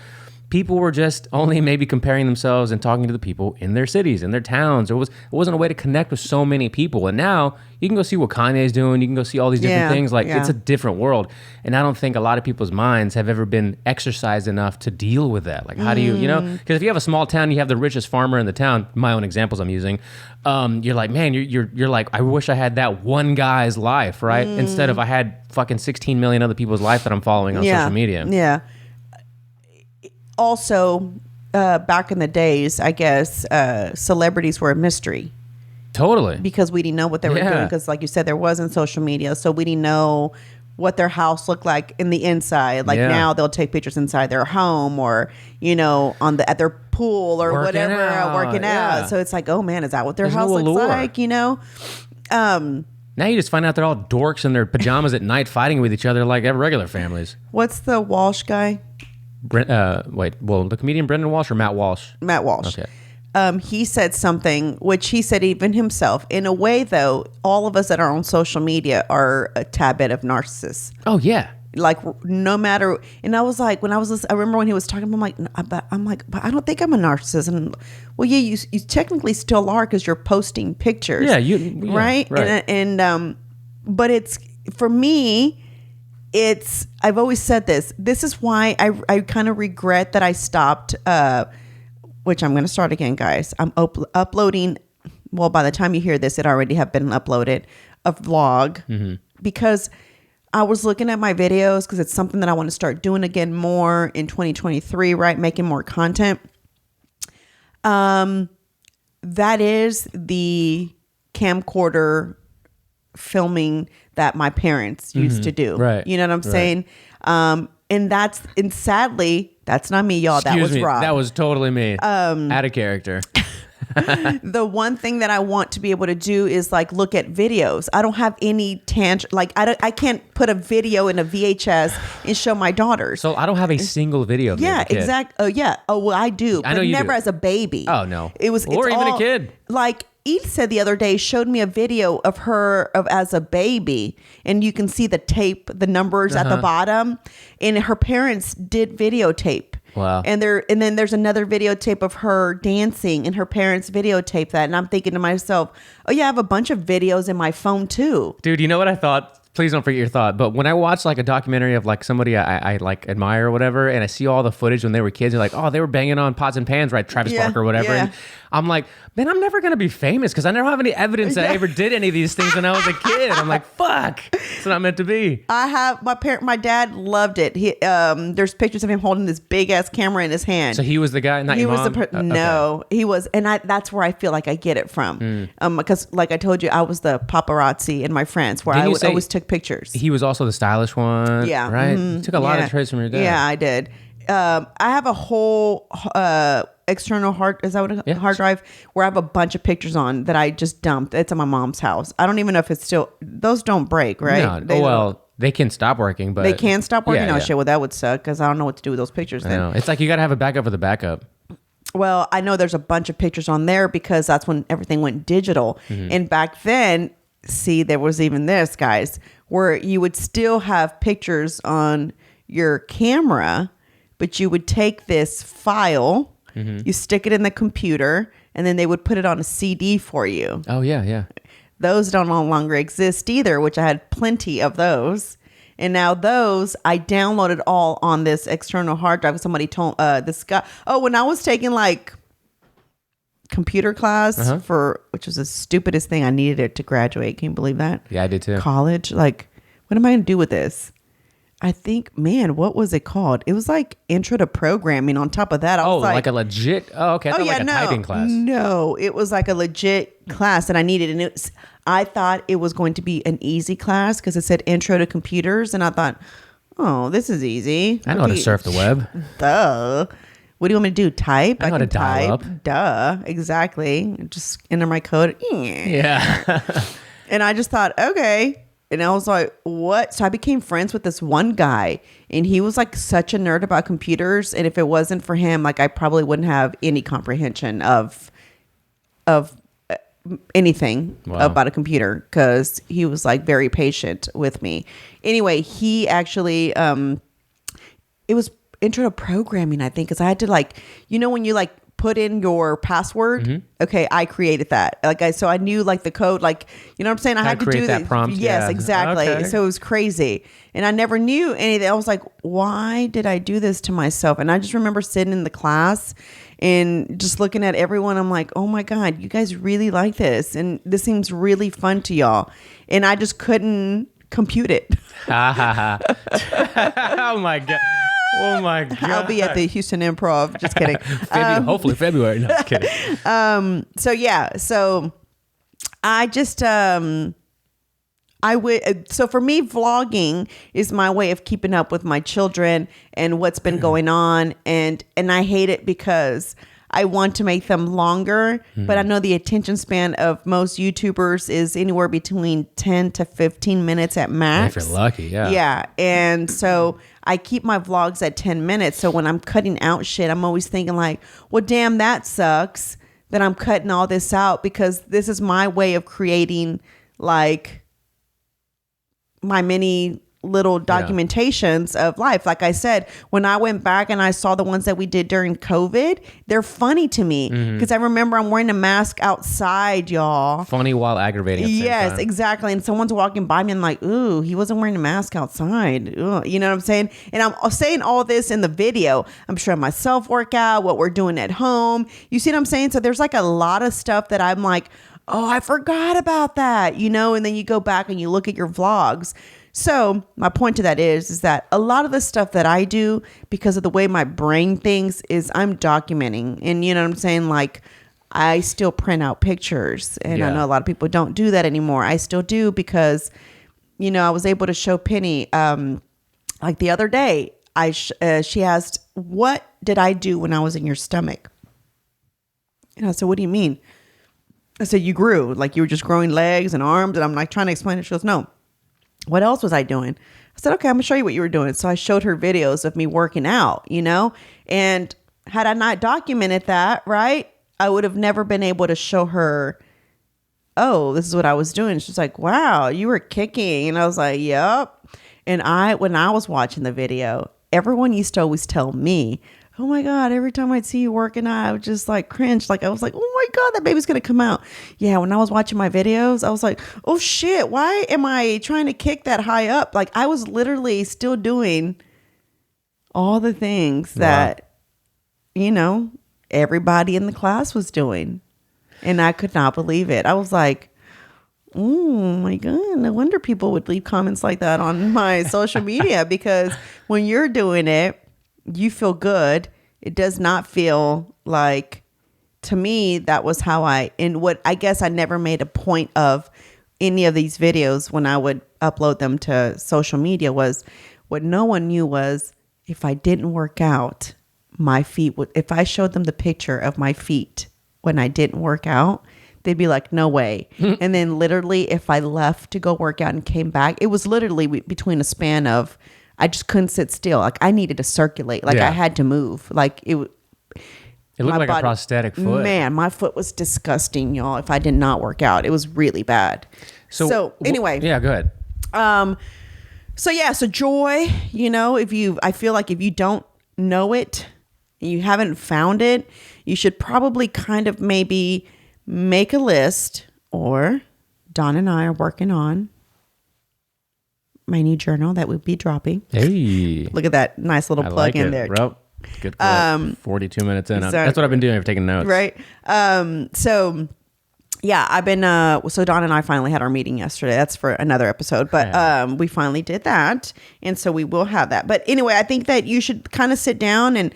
People were just only maybe comparing themselves and talking to the people in their cities, in their towns. It wasn't a way to connect with so many people. And now you can go see what Kanye's doing. You can go see all these different things. Like it's a different world. And I don't think a lot of people's minds have ever been exercised enough to deal with that. Like how do you know? Because if you have a small town, you have the richest farmer in the town. My own examples I'm using. You're like, man, you're like, I wish I had that one guy's life, right? Instead of I had fucking 16 million other people's life that I'm following on social media. Yeah. Also, back in the days, I guess celebrities were a mystery Totally. because we didn't know what they were doing. Because, like you said, there wasn't social media, so we didn't know what their house looked like in the inside. Like now, they'll take pictures inside their home, or at their pool or Working whatever, out. working out. So it's like, oh man, is that what their house looks allure. like? Now you just find out they're all dorks in their pajamas at night fighting with each other like regular families. What's the Walsh guy? The comedian Brendan Walsh or Matt Walsh? Matt Walsh. Okay. He said something, which he said even himself. In a way, though, all of us that are on social media are a tad bit of narcissists. Oh, yeah. Like, no matter. And I was like, I remember when he was talking, I'm like, but I don't think I'm a narcissist. And well, yeah, you technically still are because you're posting pictures. Yeah, right. But it's for me. I've always said this. This is why I kind of regret that I stopped, which I'm going to start again, guys. I'm uploading. Well, by the time you hear this, it already have been uploaded, a vlog, because I was looking at my videos because it's something that I want to start doing again more in 2023, right? Making more content. That is the camcorder filming that my parents used to do. Right. You know what I'm saying? And sadly, that's not me, y'all. That was Rob. That was totally me. Out of character. The one thing that I want to be able to do is like look at videos. I don't have any I can't put a video in a VHS and show my daughters. So I don't have a single video of me as a kid. Exactly. Oh yeah. Oh well, I do. I know but you never do. as a baby. Oh no. It's even a kid. Like Edith said the other day, showed me a video of her as a baby, and you can see the tape, the numbers at the bottom, and her parents did videotape. Wow. And then there's another videotape of her dancing, and her parents videotaped that. And I'm thinking to myself, oh yeah, I have a bunch of videos in my phone too. Dude, you know what I thought? Please don't forget your thought. But when I watch like a documentary of like somebody I like admire or whatever, and I see all the footage when they were kids, you're like, oh, they were banging on pots and pans, right? Travis Barker or whatever. Yeah. And I'm like, man, I'm never going to be famous because I never have any evidence that I ever did any of these things when I was a kid. I'm like, fuck, it's not meant to be. I have my dad loved it. He there's pictures of him holding this big ass camera in his hand. So he was the guy, not your mom? No, he was, and that's where I feel like I get it from. Because like I told you, I was the paparazzi in my friends where I always took pictures. He was also the stylish one. Yeah. Right? You took a lot of traits from your dad. Yeah, I did. I have a whole external hard drive where I have a bunch of pictures on that I just dumped. It's at my mom's house. I don't even know if it's still, those don't break, right? No. They can stop working, but they can stop working. Yeah. Shit. Well, that would suck because I don't know what to do with those pictures then. I know. It's like you got to have a backup of the backup. Well, I know there's a bunch of pictures on there because that's when everything went digital. And back then, there was even this, guys, where you would still have pictures on your camera, but you would take this file You stick it in the computer, and then they would put it on a CD for you. Oh, yeah. Those don't no longer exist either, which I had plenty of those. And now those, I downloaded all on this external hard drive. Somebody told this guy, when I was taking like computer class which was the stupidest thing. I needed it to graduate. Can you believe that? Yeah, I did too. College. Like, what am I going to do with this? I think, man, what was it called? It was like intro to programming. On top of that, I was like a legit. Oh, okay. I thought like a typing class. No, it was like a legit class that I needed, and I thought it was going to be an easy class because it said intro to computers, and I thought, oh, this is easy. I know how to surf the web. Duh. What do you want me to do? Type? I know how to dial up. Duh. Exactly. Just enter my code. Yeah. And I just thought, okay. And I was like, what? So I became friends with this one guy, and he was like such a nerd about computers. And if it wasn't for him, like I probably wouldn't have any comprehension of anything about a computer, because he was like very patient with me. Anyway, he actually, it was intro to programming, I think, because I had to like, when you like put in your password. Okay, I created that. So I knew like the code, like, you know what I'm saying? I had to do that prompt. Yes, exactly. Okay. So it was crazy. And I never knew anything. I was like, why did I do this to myself? And I just remember sitting in the class and just looking at everyone. I'm like, oh my God, you guys really like this. And this seems really fun to y'all. And I just couldn't compute it. Oh my God. Oh my God. I'll be at the Houston Improv. Just kidding. Hopefully February. No, just kidding. So I just, so for me, vlogging is my way of keeping up with my children and what's been going on. And I hate it because I want to make them longer, but I know the attention span of most YouTubers is anywhere between 10 to 15 minutes at max. If you're lucky, yeah. Yeah. And so I keep my vlogs at 10 minutes. So when I'm cutting out shit, I'm always thinking like, well, damn, that sucks that I'm cutting all this out, because this is my way of creating like my mini little documentations of life. Like I said, when I went back and I saw the ones that we did during COVID, they're funny to me because I remember I'm wearing a mask outside, y'all. Funny while aggravating at the same time. Exactly. And someone's walking by me and I'm like, ooh, he wasn't wearing a mask outside. Ooh, you know what I'm saying? And I'm saying all this in the video. I'm showing my self-workout, what we're doing at home. You see what I'm saying? So there's like a lot of stuff that I'm like, oh, I forgot about that, and then you go back and you look at your vlogs. So my point to that is that a lot of the stuff that I do, because of the way my brain thinks, is I'm documenting. And you know what I'm saying? Like, I still print out pictures, and I know a lot of people don't do that anymore. I still do because, I was able to show Penny, like the other day, she asked, what did I do when I was in your stomach? And I said, what do you mean? I said, you grew, like you were just growing legs and arms. And I'm like trying to explain it. She goes, no. What else was I doing? I said, okay, I'm gonna show you what you were doing. So I showed her videos of me working out, and had I not documented that, right, I would have never been able to show her, oh, this is what I was doing. She's like, wow, you were kicking. And I was like, yep. And when I was watching the video, everyone used to always tell me, oh my God, every time I'd see you working out, I would just like cringe. Like I was like, oh my God, that baby's going to come out. Yeah. When I was watching my videos, I was like, oh shit, why am I trying to kick that high up? Like I was literally still doing all the things that, everybody in the class was doing. And I could not believe it. I was like, oh my God, no wonder people would leave comments like that on my social media, because when you're doing it, you feel good. It does not feel like, to me, that was how what I guess I never made a point of any of these videos when I would upload them to social media, was what no one knew was if I didn't work out, my feet would, if I showed them the picture of my feet when I didn't work out, they'd be like, no way. And then literally if I left to go work out and came back, it was literally between a span of, I just couldn't sit still. Like I needed to circulate. Like I had to move. Like it looked like a prosthetic foot. Man, my foot was disgusting, y'all. If I did not work out, it was really bad. So anyway. Yeah, go ahead. So joy, I feel like if you don't know it, and you haven't found it, you should probably kind of maybe make a list, or Don and I are working on my new journal that we'll be dropping. Hey. Look at that nice little plug in there. Well, good. 42 minutes in. That's what I've been doing. I've taken notes. Right. So yeah, I've been, so Don and I finally had our meeting yesterday. That's for another episode, but, we finally did that. And so we will have that. But anyway, I think that you should kind of sit down and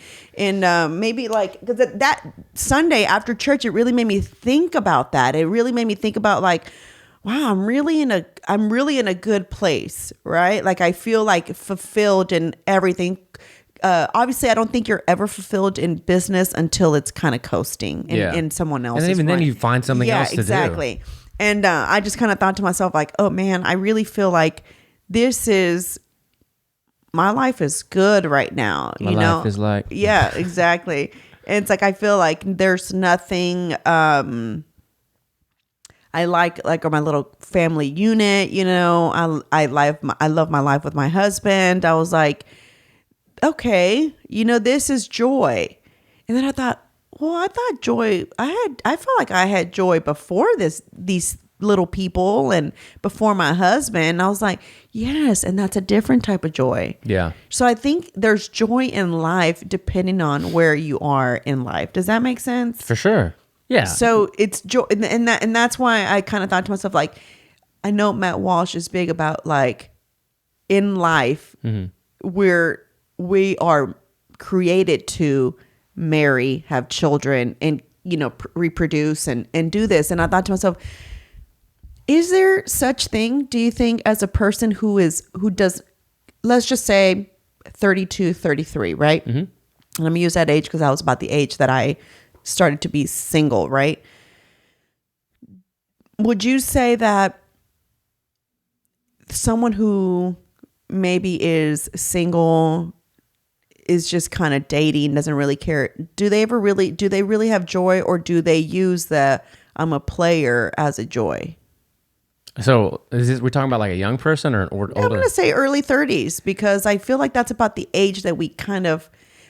maybe like, cause that Sunday after church, it really made me think about that. It really made me think about like, wow, I'm really in a good place, right? Like I feel like fulfilled in everything. Obviously, I don't think you're ever fulfilled in business until it's kind of coasting in someone else's. And even then, you find something else to do. Exactly. And I just kind of thought to myself, like, oh man, I really feel like my life is good right now. My life is like, yeah, exactly. And it's like I feel like there's nothing. I like my little family unit. I love my life with my husband. I was like, okay, this is joy. And then I thought, well, I thought joy, I felt like I had joy before these little people and before my husband. I was like, yes. And that's a different type of joy. Yeah. So I think there's joy in life depending on where you are in life. Does that make sense? For sure. Yeah. So it's joy. And that's why I kind of thought to myself, like, I know Matt Walsh is big about like in life, we are created to marry, have children, and reproduce and do this. And I thought to myself, is there such thing, do you think, as a person who does, let's just say 32, 33, right? And I'm gonna use that age because that was about the age that I started to be single, right? Would you say that someone who maybe is single, is just kind of dating, doesn't really care, do they really have joy, or do they use the I'm a player as a joy? So we're talking about like a young person or an older? I'm going to say early 30s, because I feel like that's about the age that we kind of,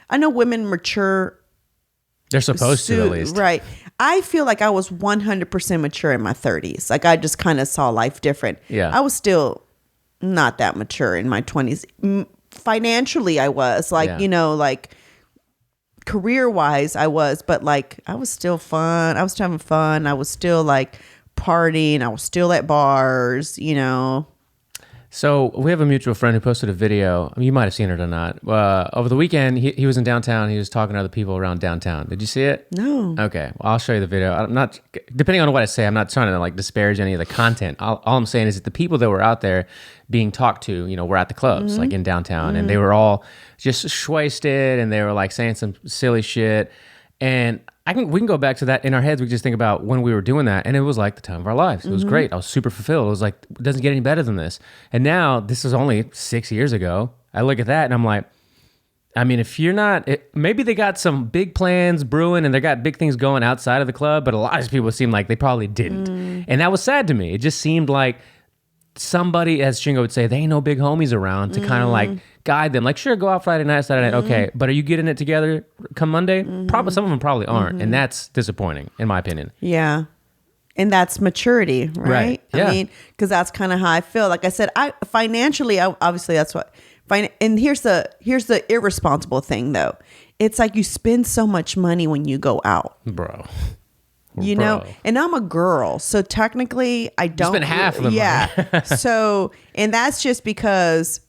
I know women mature. They're supposed to, at least. Right. I feel like I was 100% mature in my 30s. Like I just kind of saw life different. Yeah. I was still not that mature in my 20s. Financially, I was like, like career wise, I was, but like I was still fun. I was having fun. I was still like partying. I was still at bars, So we have a mutual friend who posted a video. You might have seen it or not. Over the weekend, he was in downtown. He was talking to other people around downtown. Did you see it? No. Okay. Well, I'll show you the video. I'm not, depending on what I say, I'm not trying to like disparage any of the content. All I'm saying is that the people that were out there being talked to, were at the clubs, like in downtown, and they were all just wasted, and they were like saying some silly shit. And we can go back to that in our heads. We just think about when we were doing that, and it was like the time of our lives. It was great. I was super fulfilled. It was like, it doesn't get any better than this. And now this is only 6 years ago. I look at that and I'm like, I mean, if you're not, maybe they got some big plans brewing and they got big things going outside of the club, but a lot of people seem like they probably didn't. And that was sad to me. It just seemed like somebody, as Shingo would say, they ain't no big homies around to kind of like guide them. Like, sure, go out Friday night, Saturday night. Okay, but are you getting it together come Monday? Probably some of them probably aren't, and that's disappointing, in my opinion. Yeah, and that's maturity, right? Yeah. I mean, because that's kind of how I feel. Like I said, financially, obviously that's what. And here's the irresponsible thing, though. It's like you spend so much money when you go out, bro. And I'm a girl, so technically I don't spend half of the money. So, and that's just because,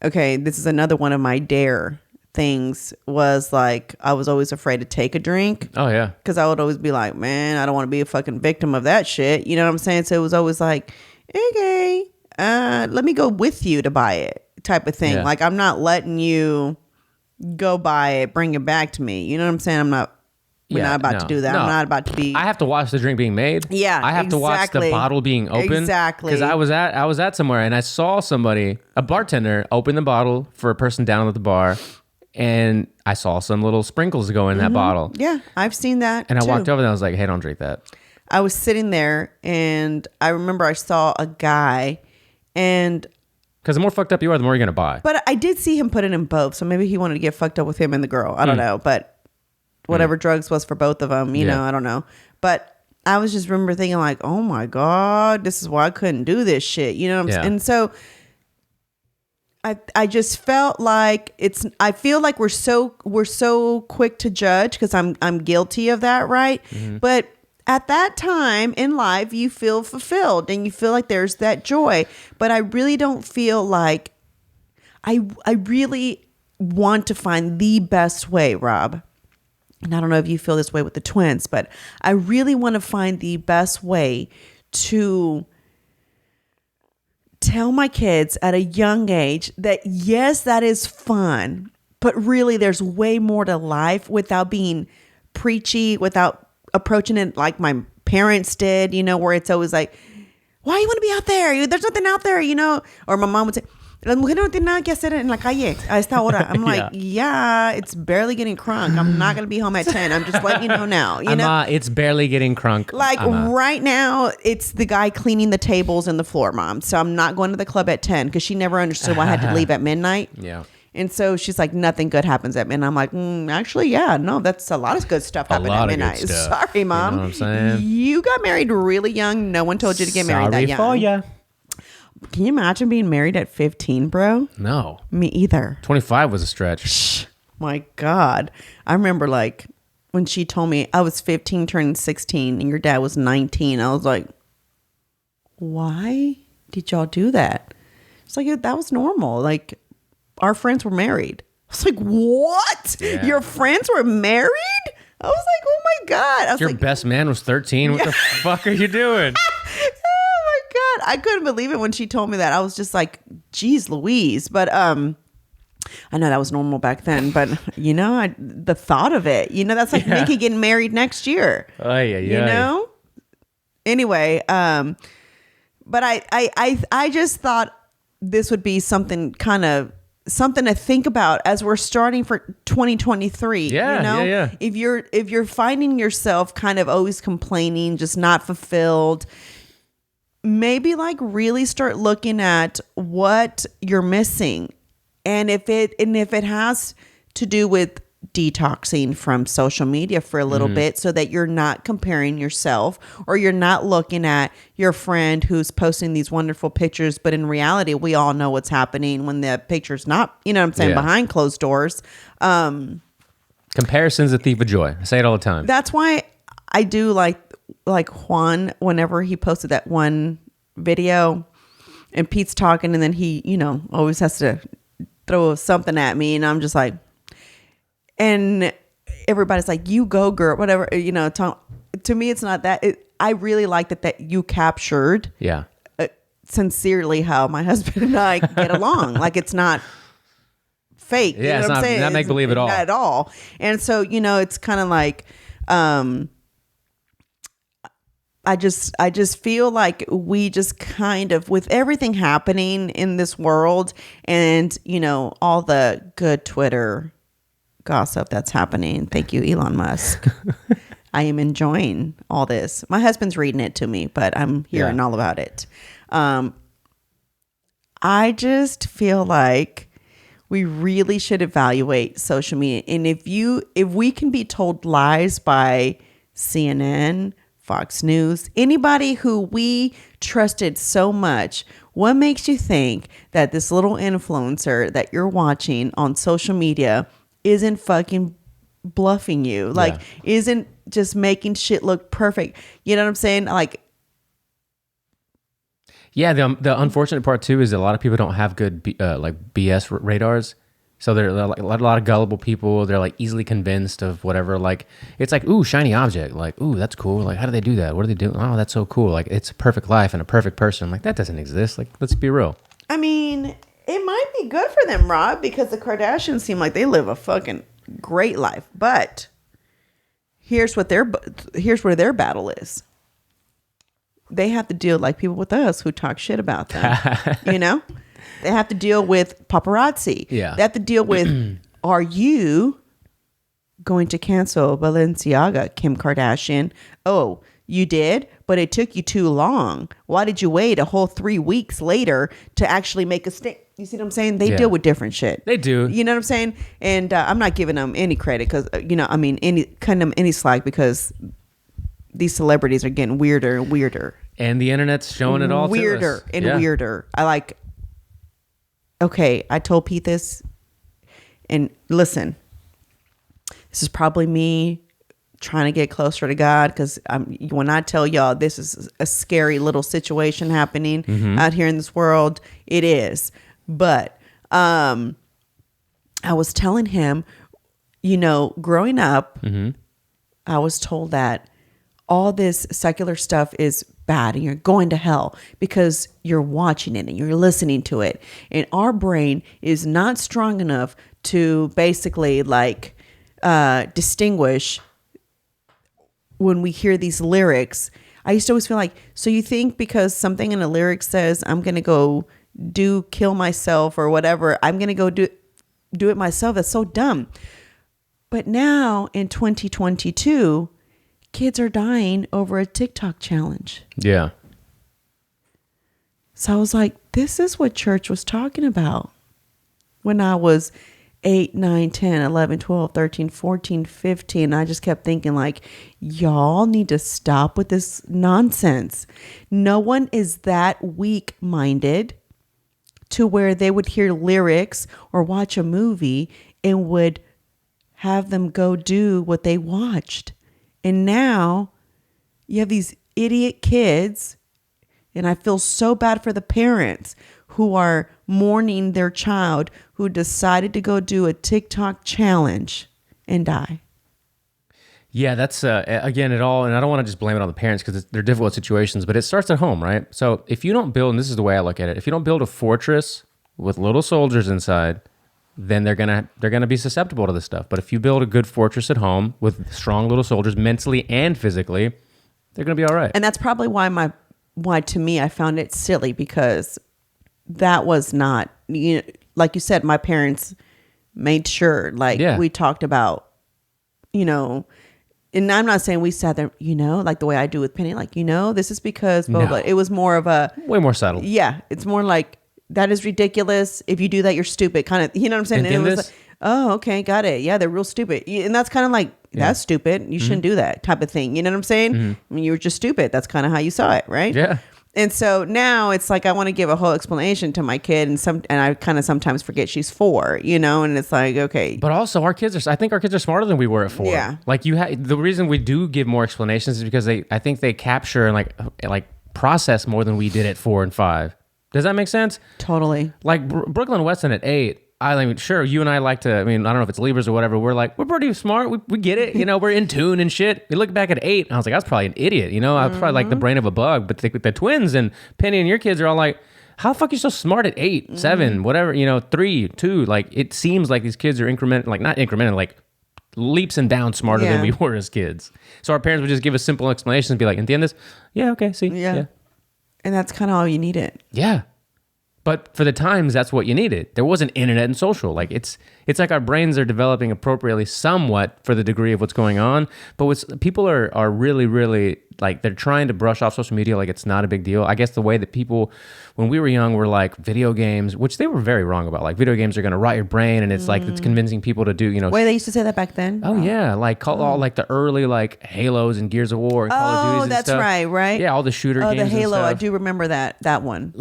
okay, this is another one of my dare things, was like, I was always afraid to take a drink. Oh yeah. Because I would always be like, man, I don't want to be a fucking victim of that shit. You know what I'm saying? So it was always like, okay, let me go with you to buy it, type of thing. Yeah. Like, I'm not letting you go buy it, bring it back to me. You know what I'm saying? We're not about to do that. No. I'm not about to be. I have to watch the drink being made. Yeah, I have to watch the bottle being opened. Exactly. Because I was at somewhere and I saw somebody, a bartender, open the bottle for a person down at the bar, and I saw some little sprinkles go in that bottle. Yeah, I've seen that. And I walked over and I was like, "Hey, don't drink that." I was sitting there and I remember I saw a guy, and Because the more fucked up you are, the more you're going to buy. But I did see him put it in both. So maybe he wanted to get fucked up with him and the girl. I don't know. But whatever drugs was for both of them, you know, I don't know. But I was just remember thinking like, oh my God, this is why I couldn't do this shit. You know what I'm saying? And so I just felt like I feel like we're so quick to judge because I'm guilty of that. Right. But at that time in life, you feel fulfilled and you feel like there's that joy. But I really don't feel like I really want to find the best way, Rob. And I don't know if you feel this way with the twins, but I really want to find the best way to tell my kids at a young age that yes, that is fun, but really there's way more to life without being preachy, without approaching it like my parents did, you know, where it's always like, why you want to be out there? There's nothing out there, you know? Or my mom would say, la mujer no tiene nada que hacer en la calle a esta hora. I'm like, yeah, it's barely getting crunk. I'm not going to be home at 10. I'm just letting you know now. You know? It's barely getting crunk. Like right now, it's the guy cleaning the tables and the floor, Mom. So I'm not going to the club at 10 because she never understood why I had to leave at midnight. Yeah. And so she's like, nothing good happens at midnight. I'm like, actually, yeah, no, that's a lot of good stuff happening at midnight. Sorry, Mom. You know what I'm saying? You got married really young. No one told you to get married that young. Sorry for ya. Can you imagine being married at 15, bro? No. Me either. 25 was a stretch. My God. I remember like when she told me I was 15 turning 16 and your dad was 19. I was like, why did y'all do that? It's like, that was normal. Like our friends were married. I was like, what? Yeah. Your friends were married? I was like, oh my God. I was Your like, best man was 13. What the fuck are you doing? God, I couldn't believe it when she told me that. I was just like, geez Louise. But I know that was normal back then, but you know, the thought of it, you know, that's like Mickey getting married next year. You know? Anyway, but I just thought this would be something to think about as we're starting for 2023. Yeah, you know? yeah. If you're finding yourself kind of always complaining, just not fulfilled, maybe like really start looking at what you're missing. And if it has to do with detoxing from social media for a little bit so that you're not comparing yourself or you're not looking at your friend who's posting these wonderful pictures, but in reality, we all know what's happening when the picture's not, you know what I'm saying, behind closed doors. Comparison's a thief of joy. I say it all the time. That's why I do like Juan, whenever he posted that one video and Pete's talking and then he, you know, always has to throw something at me and I'm just like, and everybody's like, you go girl, whatever, you know, to me, it's not that. I really like that you captured sincerely how my husband and I get along. Like it's not fake. Yeah, you know it's what I'm saying? not make believe at all. Not at all. And so, you know, it's kind of like, I just feel like we just kind of, with everything happening in this world and, you know, all the good Twitter gossip that's happening. Thank you, Elon Musk. I am enjoying all this. My husband's reading it to me, but I'm hearing all about it. I just feel like we really should evaluate social media. And if we can be told lies by CNN, Fox News, anybody who we trusted so much, what makes you think that this little influencer that you're watching on social media isn't fucking bluffing you? Like, isn't just making shit look perfect? You know what I'm saying? Like, yeah, the unfortunate part too is that a lot of people don't have good like BS radars. So they're like a lot of gullible people. They're like easily convinced of whatever. Like it's like, ooh, shiny object. Like, ooh, that's cool. Like, how do they do that? What do they do? Oh, that's so cool. Like, it's a perfect life and a perfect person. Like, that doesn't exist. Like, let's be real. I mean, it might be good for them, Rob, because the Kardashians seem like they live a fucking great life. But here's where their battle is. They have to deal like people with us who talk shit about them. You know? They have to deal with paparazzi. Yeah. They have to deal with, are you going to cancel Balenciaga, Kim Kardashian? Oh, You did, but it took you too long. Why did you wait a whole 3 weeks later to actually make a statement? You see what I'm saying? They deal with different shit. They do. You know what I'm saying? And I'm not giving them any credit because, cutting them any slack because these celebrities are getting weirder and weirder. And the internet's showing it all weirder to us. and weirder. Okay, I told Pete this. And listen, this is probably me trying to get closer to God because when I tell y'all this is a scary little situation happening out here in this world, it is. But I was telling him, growing up, I was told that all this secular stuff is bad and you're going to hell because you're watching it and you're listening to it. And our brain is not strong enough to basically distinguish when we hear these lyrics. I used to always feel like, so you think because something in a lyric says I'm going to go kill myself or whatever, I'm going to go do it myself. That's so dumb. But now in 2022, kids are dying over a TikTok challenge. Yeah. So I was like, this is what church was talking about when I was 8, 9, 10, 11, 12, 13, 14, 15. I just kept thinking y'all need to stop with this nonsense. No one is that weak-minded to where they would hear lyrics or watch a movie and would have them go do what they watched. And now you have these idiot kids, and I feel so bad for the parents who are mourning their child who decided to go do a TikTok challenge and die. Yeah, that's, again, it all, and I don't want to just blame it on the parents because they're difficult situations, but it starts at home, right? So if you don't build, and this is the way I look at it, if you don't build a fortress with little soldiers inside, then they're gonna be susceptible to this stuff. But if you build a good fortress at home with strong little soldiers mentally and physically, they're gonna be all right. And that's probably why to me I found it silly because that was not, like you said, my parents made sure we talked about, and I'm not saying we sat there, like the way I do with Penny, this is because blah, blah. It was more of a way more subtle. Yeah, it's more like that is ridiculous. If you do that, you're stupid. Kind of, you know what I'm saying? And it was oh, okay, got it. Yeah, they're real stupid, and that's kind of that's stupid. You shouldn't do that type of thing. You know what I'm saying? I mean, you were just stupid. That's kind of how you saw it, right? Yeah. And so now it's I want to give a whole explanation to my kid, and I kind of sometimes forget she's 4, and it's okay. But also, I think our kids are smarter than we were at 4. Yeah. The reason we do give more explanations is because I think they capture and process more than we did at 4 and 5. Does that make sense? Totally. Brooklyn Weston at 8. I mean, sure, you and I like to, I don't know if it's Libras or whatever. We're pretty smart. We get it. We're in tune and shit. We look back at 8 and I was like, I was probably an idiot. I was probably the brain of a bug. But the twins and Penny and your kids are all like, how the fuck are you so smart at 8, 7, whatever, 3, 2. It seems like these kids are not incremental, leaps and bounds smarter than we were as kids. So our parents would just give us simple explanations and be like, "Entiendes? This? Yeah, okay, see. Yeah. And that's kind of all you needed. Yeah. But for the times, that's what you needed. There wasn't internet and social. It's like our brains are developing appropriately somewhat for the degree of what's going on. But people are really, really, they're trying to brush off social media like it's not a big deal. I guess the way that people, when we were young, were video games, which they were very wrong about. Video games are going to rot your brain, and it's it's convincing people to do, Wait, they used to say that back then? Oh, yeah. All the early Halos and Gears of War and Call of Duty and that's stuff. right? Yeah, all the shooter games the Halo, and stuff. I do remember that one.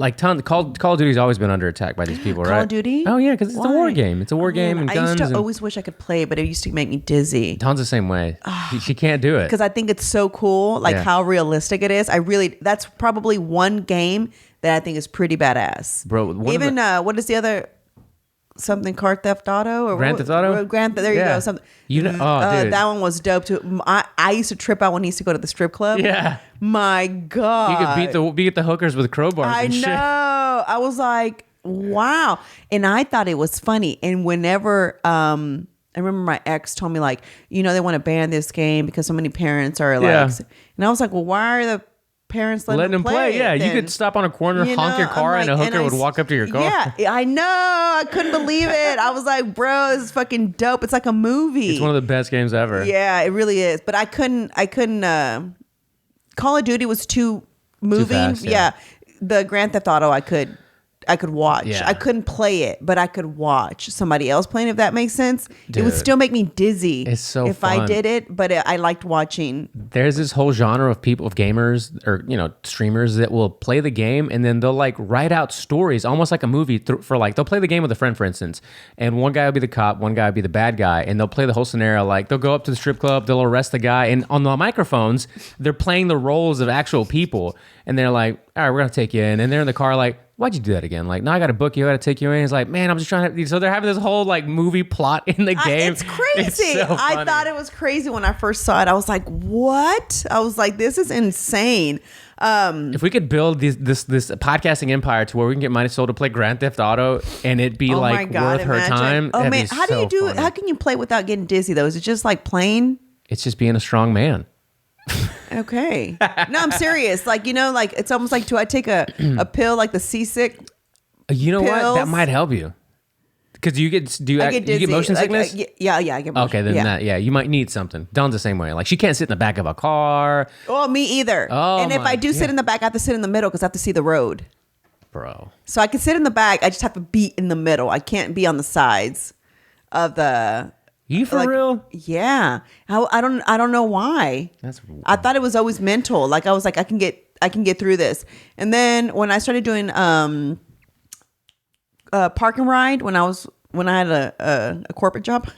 Call of Duty's always been under attack by these people, right? Call of Duty? Oh, yeah, because it's a war game. It's a war game and guns. I used to always wish I could play, but it used to make me dizzy. Tom's the same way. She can't do it. Because I think it's so cool, how realistic it is. That's probably one game that I think is pretty badass. Bro, what is the other, something Car Theft Auto? Or Grand Theft Auto? There you go. Something. Dude. That one was dope too. I used to trip out when he used to go to the strip club. Yeah. My God. You could beat the hookers with crowbars and shit. I know. I was like, wow. And I thought it was funny. And whenever I remember my ex told me they want to ban this game because so many parents are and I was like, well, why are the parents letting them play? Yeah, you could stop on a corner, honk your car, and a hooker would walk up to your car. Yeah, I know. I couldn't believe it. I was like, bro, this is fucking dope. It's like a movie. It's one of the best games ever. Yeah, it really is. But I couldn't Call of Duty was too moving. fast, yeah. The Grand Theft Auto I could watch. Yeah. I couldn't play it, but I could watch somebody else playing, if that makes sense. It would Dude, still make me dizzy it's so if I fun. did it, but I liked watching. There's this whole genre of people, of gamers or, streamers that will play the game and then they'll like write out stories, almost like a movie for like, they'll play the game with a friend, for instance, and one guy will be the cop, one guy will be the bad guy, and they'll play the whole scenario. Like they'll go up to the strip club, they'll arrest the guy, and on the microphones, they're playing the roles of actual people. And they're like, all right, we're going to take you in. And they're in the car like, why'd you do that again? Like, no, I got to book you. I got to take you in. He's like, man, I'm just trying to. So they're having this whole like movie plot in the game. It's crazy. It's so I funny. thought it was crazy when I first saw it. I was like, what? I was like, this is insane. If we could build this podcasting empire to where we can get Marisol to play Grand Theft Auto and it be like worth her time. Oh that'd man, be how do you so do it? funny. How can you play without getting dizzy though? Is it just like playing? It's just being a strong man. Okay. No, I'm serious. Like, like it's almost like, do I take a pill like the seasick? You know what? That Pills? might help you. Because you get I get dizzy. you get motion sickness? Yeah, I get motion. Okay, then you might need something. Dawn's the same way. Like she can't sit in the back of a car. Oh, me either. Oh, and if I do sit in the back, I have to sit in the middle because I have to see the road. Bro. So I can sit in the back. I just have to be in the middle. I can't be on the sides of the. You for real? Yeah. I don't know why. I thought it was always mental. Like I was like, I can get through this. And then when I started doing park and ride when I had a corporate job.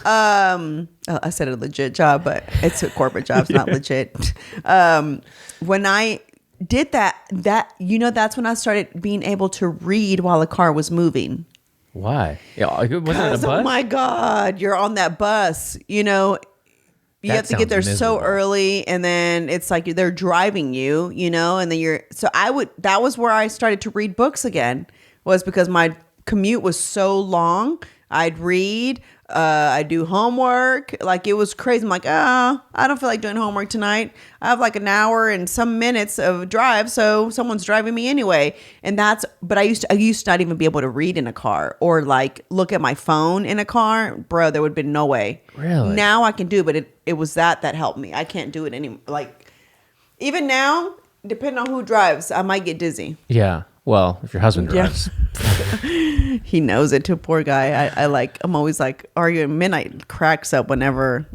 I said a legit job, but it's a corporate job. It's not legit. When I did that that's when I started being able to read while the car was moving. Why? Yeah, wasn't it a bus? Oh my God, you're on that bus, you That have to get sounds there so miserable. early, and then it's like they're driving you, and then that was where I started to read books again, was because my commute was so long. I'd read, I'd do homework. Like it was crazy. I'm like, I don't feel like doing homework tonight. I have like an hour and some minutes of drive, so someone's driving me anyway. But I used to not even be able to read in a car or like look at my phone in a car. Bro, there would have been no way. Really? Now I can do, but it was that helped me. I can't do it anymore. Like even now, depending on who drives, I might get dizzy. Yeah. Well, if your husband drives. He knows it too, poor guy. I'm always like arguing. Midnight cracks up whenever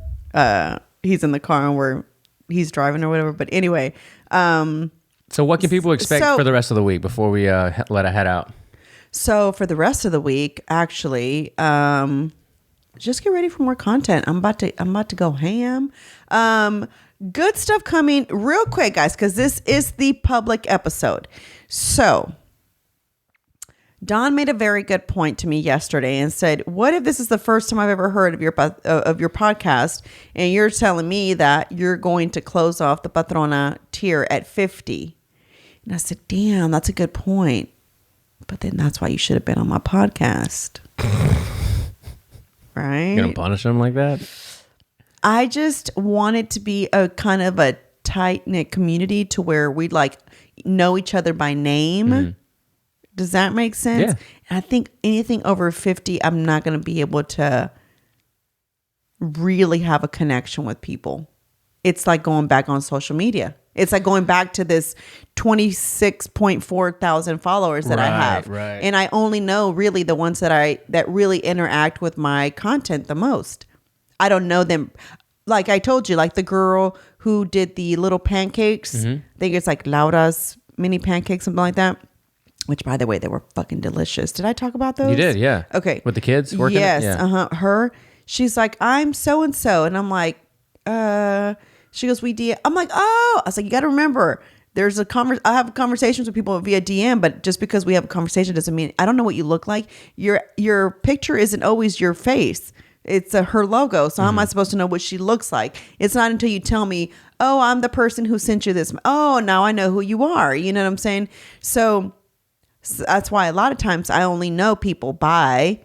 he's in the car and he's driving or whatever. But anyway, So what can people expect for the rest of the week before we let it head out? so for the rest of the week, actually, just get ready for more content. I'm about to go ham. Good stuff coming real quick, guys, because this is the public episode. So Don made a very good point to me yesterday and said, what if this is the first time I've ever heard of your podcast, and you're telling me that you're going to close off the Patrona tier at 50? And I said, damn, that's a good point. But then that's why you should have been on my podcast. Right? You're gonna punish him like that? I just want it to be a kind of a tight-knit community to where we like know each other by name. Mm-hmm. Does that make sense? Yeah. And I think anything over 50, I'm not going to be able to really have a connection with people. It's like going back on social media. It's like going back to this 26.4 thousand followers that I have. Right. And I only know really the ones that really interact with my content the most. I don't know them. Like I told you, like the girl who did the little pancakes. Mm-hmm. I think it's like Laura's mini pancakes, something like that. Which, by the way, they were fucking delicious. Did I talk about those? You did, yeah. Okay. With the kids working? Yes, Yeah. Her. She's like, I'm so-and-so. And I'm like, she goes, we DM. I'm like, oh. I was like, you got to remember, there's I have conversations with people via DM, but just because we have a conversation doesn't mean, I don't know what you look like. Your picture isn't always your face. It's her logo. So how am I supposed to know what she looks like? It's not until you tell me, oh, I'm the person who sent you this. Oh, now I know who you are. You know what I'm saying? So that's why a lot of times I only know people by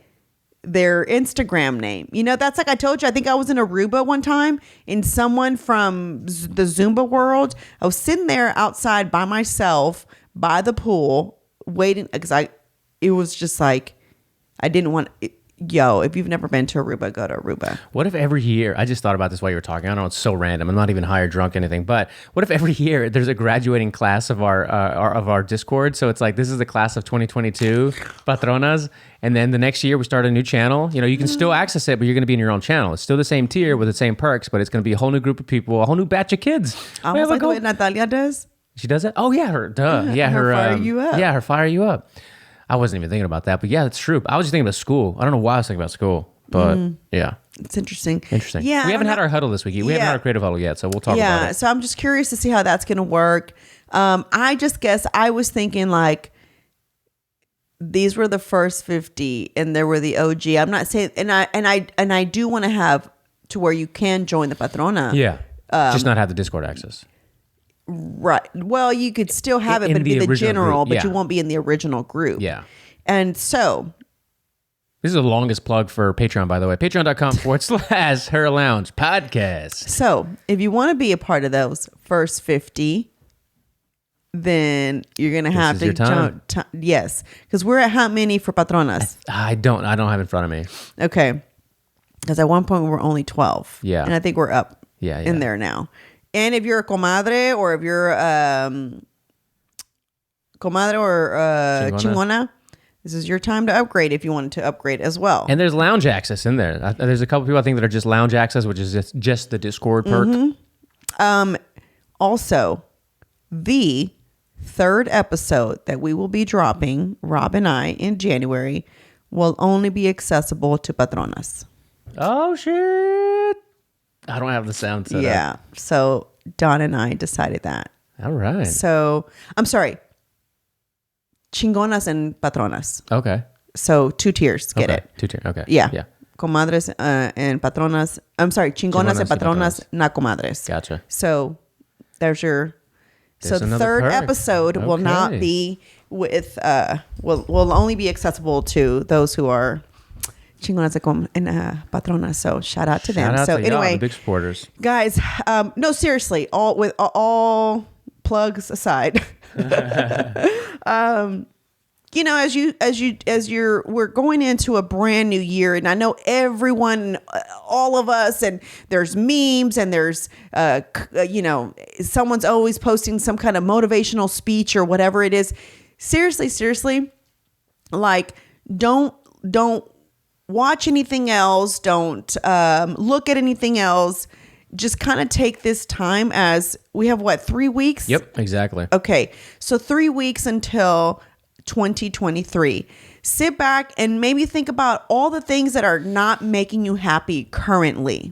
their Instagram name. That's like I told you, I think I was in Aruba one time and someone from the Zumba world, I was sitting there outside by myself by the pool waiting because it was just like, I didn't want, Yo, if you've never been to Aruba, go to Aruba. What if every year, I just thought about this while you were talking. I don't know, it's so random. I'm not even high or drunk or anything. But what if every year there's a graduating class of our Discord? So it's like, this is the class of 2022 patronas. And then the next year we start a new channel. You know, you can still access it, but you're going to be in your own channel. It's still the same tier with the same perks, but it's going to be a whole new group of people, a whole new batch of kids. Almost like what Natalia does. She does it? Oh, yeah. Her fire you up. Yeah, her fire you up. I wasn't even thinking about that, but yeah, that's true. I was just thinking about school. I don't know why I was thinking about school, but yeah. It's interesting. Yeah. We haven't had our huddle this week. We haven't had our creative huddle yet, so we'll talk about it. Yeah, so I'm just curious to see how that's going to work. I just guess I was thinking like these were the first 50 and there were the OG. I'm not saying, and I do want to have to where you can join the Patrona. Yeah. Just not have the Discord access. Right. Well, you could still have it, In but it'd be the general, group, but you won't be in the original group. Yeah. And so this is the longest plug for Patreon, by the way. Patreon.com/HERR Lounge podcast. So if you want to be a part of those first 50, then you're going to have is to your time. Yes. Because we're at how many for Patronas? I don't have it in front of me. Okay. Because at one point we were only 12. Yeah. And I think we're up in there now. And if you're a comadre or if you're comadre or chingona, this is your time to upgrade if you wanted to upgrade as well. And there's lounge access in there. There's a couple people I think that are just lounge access, which is just the Discord perk. Also, the third episode that we will be dropping, Rob and I, in January, will only be accessible to Patronas. Oh, shit. I don't have the sound set up. So Don and I decided that. All right. So, I'm sorry. Chingonas and Patronas. Okay. So 2 tiers. Get it? 2 tiers. Okay. Yeah. Comadres and Patronas. I'm sorry. Chingonas and Patronas, not comadres. Gotcha. So there's your... There's so the third perk. episode will not be with... will only be accessible to those who are Chingonas and Patronas. So shout out to them. Shout out so to anyway, the big supporters. guys, no, seriously, all plugs aside, you know, we're going into a brand new year, and I know everyone, all of us, and there's memes and there's, you know, someone's always posting some kind of motivational speech or whatever it is. Seriously, like, don't watch anything else. Don't look at anything else. Just kind of take this time as we have 3 weeks? Yep, exactly. Okay. So 3 weeks until 2023. Sit back and maybe think about all the things that are not making you happy currently.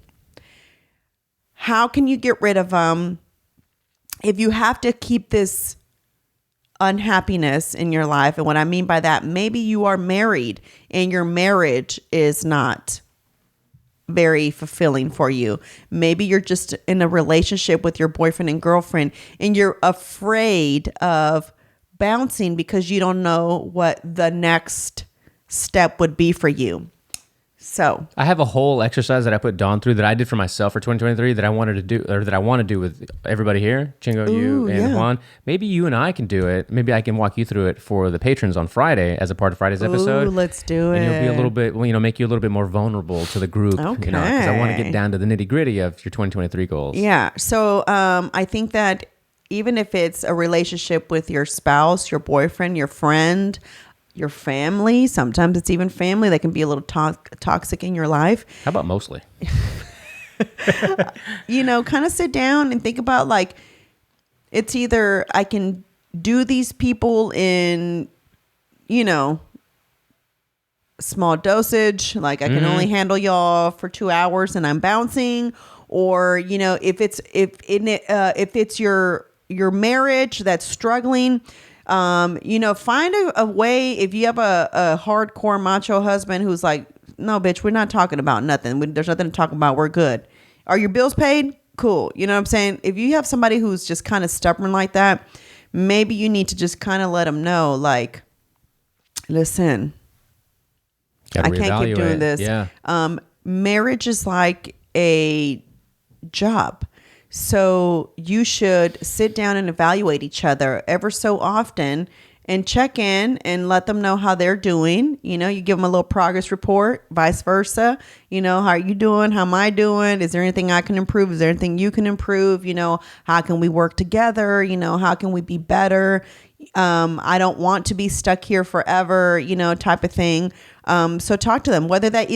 How can you get rid of them? If you have to keep this unhappiness in your life, and what I mean by that, maybe you are married and your marriage is not very fulfilling for you. Maybe you're just in a relationship with your boyfriend and girlfriend and you're afraid of bouncing because you don't know what the next step would be for you. So I have a whole exercise that I put Dawn through that I did for myself for 2023 that I wanted to do, or that I want to do with everybody here, Chingo, you, and Juan. Maybe you and I can do it. Maybe I can walk you through it for the patrons on Friday as a part of Friday's episode. Let's do it. And you'll be a little bit, you know, make you a little bit more vulnerable to the group. Okay. You know, because I want to get down to the nitty gritty of your 2023 goals. Yeah. So I think that even if it's a relationship with your spouse, your boyfriend, your friend, your family, sometimes it's even family that can be a little toxic in your life. How about mostly? You know, kind of sit down and think about, like, it's either I can do these people in, you know, small dosage, like I can only handle y'all for 2 hours and I'm bouncing, or, you know, if it's your marriage that's struggling, you know, find a way. If you have a hardcore macho husband who's like, no, bitch, we're not talking about nothing. There's nothing to talk about. We're good. Are your bills paid? Cool. You know what I'm saying? If you have somebody who's just kind of stubborn like that, maybe you need to just kind of let them know, like, listen, I can't keep doing this. Yeah. Marriage is like a job. So you should sit down and evaluate each other ever so often and check in and let them know how they're doing. You know, you give them a little progress report, vice versa. You know, how are you doing? How am I doing? Is there anything I can improve? Is there anything you can improve? You know, how can we work together? You know, how can we be better? I don't want to be stuck here forever, you know, type of thing. So talk to them, whether that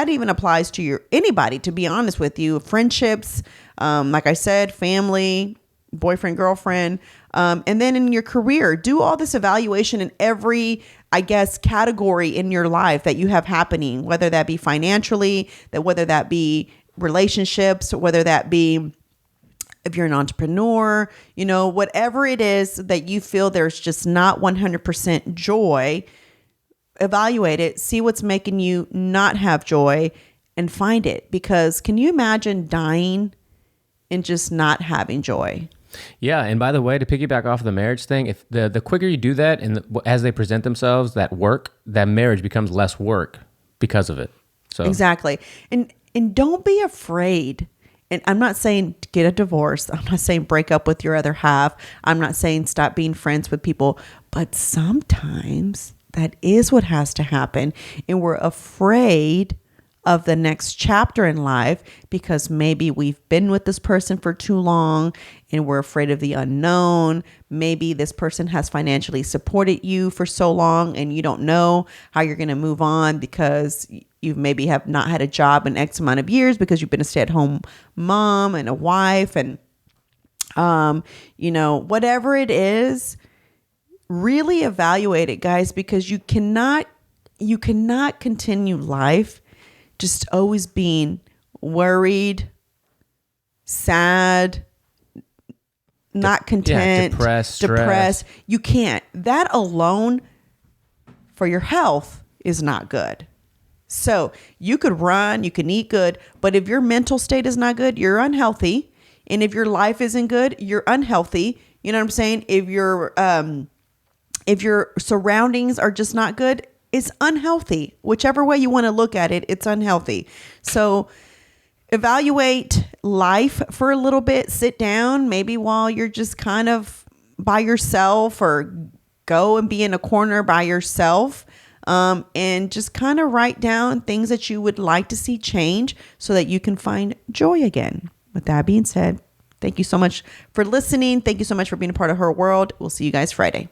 even applies to anybody, to be honest with you, friendships, like I said, family, boyfriend, girlfriend, and then in your career, do all this evaluation in every, I guess, category in your life that you have happening, whether that be financially, whether that be relationships, whether that be if you're an entrepreneur, you know, whatever it is that you feel there's just not 100% joy, evaluate it, see what's making you not have joy, and find it. Because can you imagine dying and just not having joy? Yeah, and by the way, to piggyback off of the marriage thing, if the quicker you do that, and as they present themselves, that marriage becomes less work because of it. So exactly, and don't be afraid. And I'm not saying get a divorce. I'm not saying break up with your other half. I'm not saying stop being friends with people. But sometimes that is what has to happen. And we're afraid of the next chapter in life because maybe we've been with this person for too long and we're afraid of the unknown. Maybe this person has financially supported you for so long and you don't know how you're going to move on because you maybe have not had a job in X amount of years because you've been a stay-at-home mom and a wife and, you know, whatever it is, really evaluate it, guys, because you cannot continue life just always being worried, sad, not content, depressed. You can't. That alone for your health is not good. So you could run, you can eat good, but if your mental state is not good, you're unhealthy. And if your life isn't good, you're unhealthy. You know what I'm saying? If your surroundings are just not good, it's unhealthy. Whichever way you want to look at it, it's unhealthy. So evaluate life for a little bit. Sit down, maybe while you're just kind of by yourself, or go and be in a corner by yourself, and just kind of write down things that you would like to see change so that you can find joy again. With that being said, thank you so much for listening. Thank you so much for being a part of Her World. We'll see you guys Friday.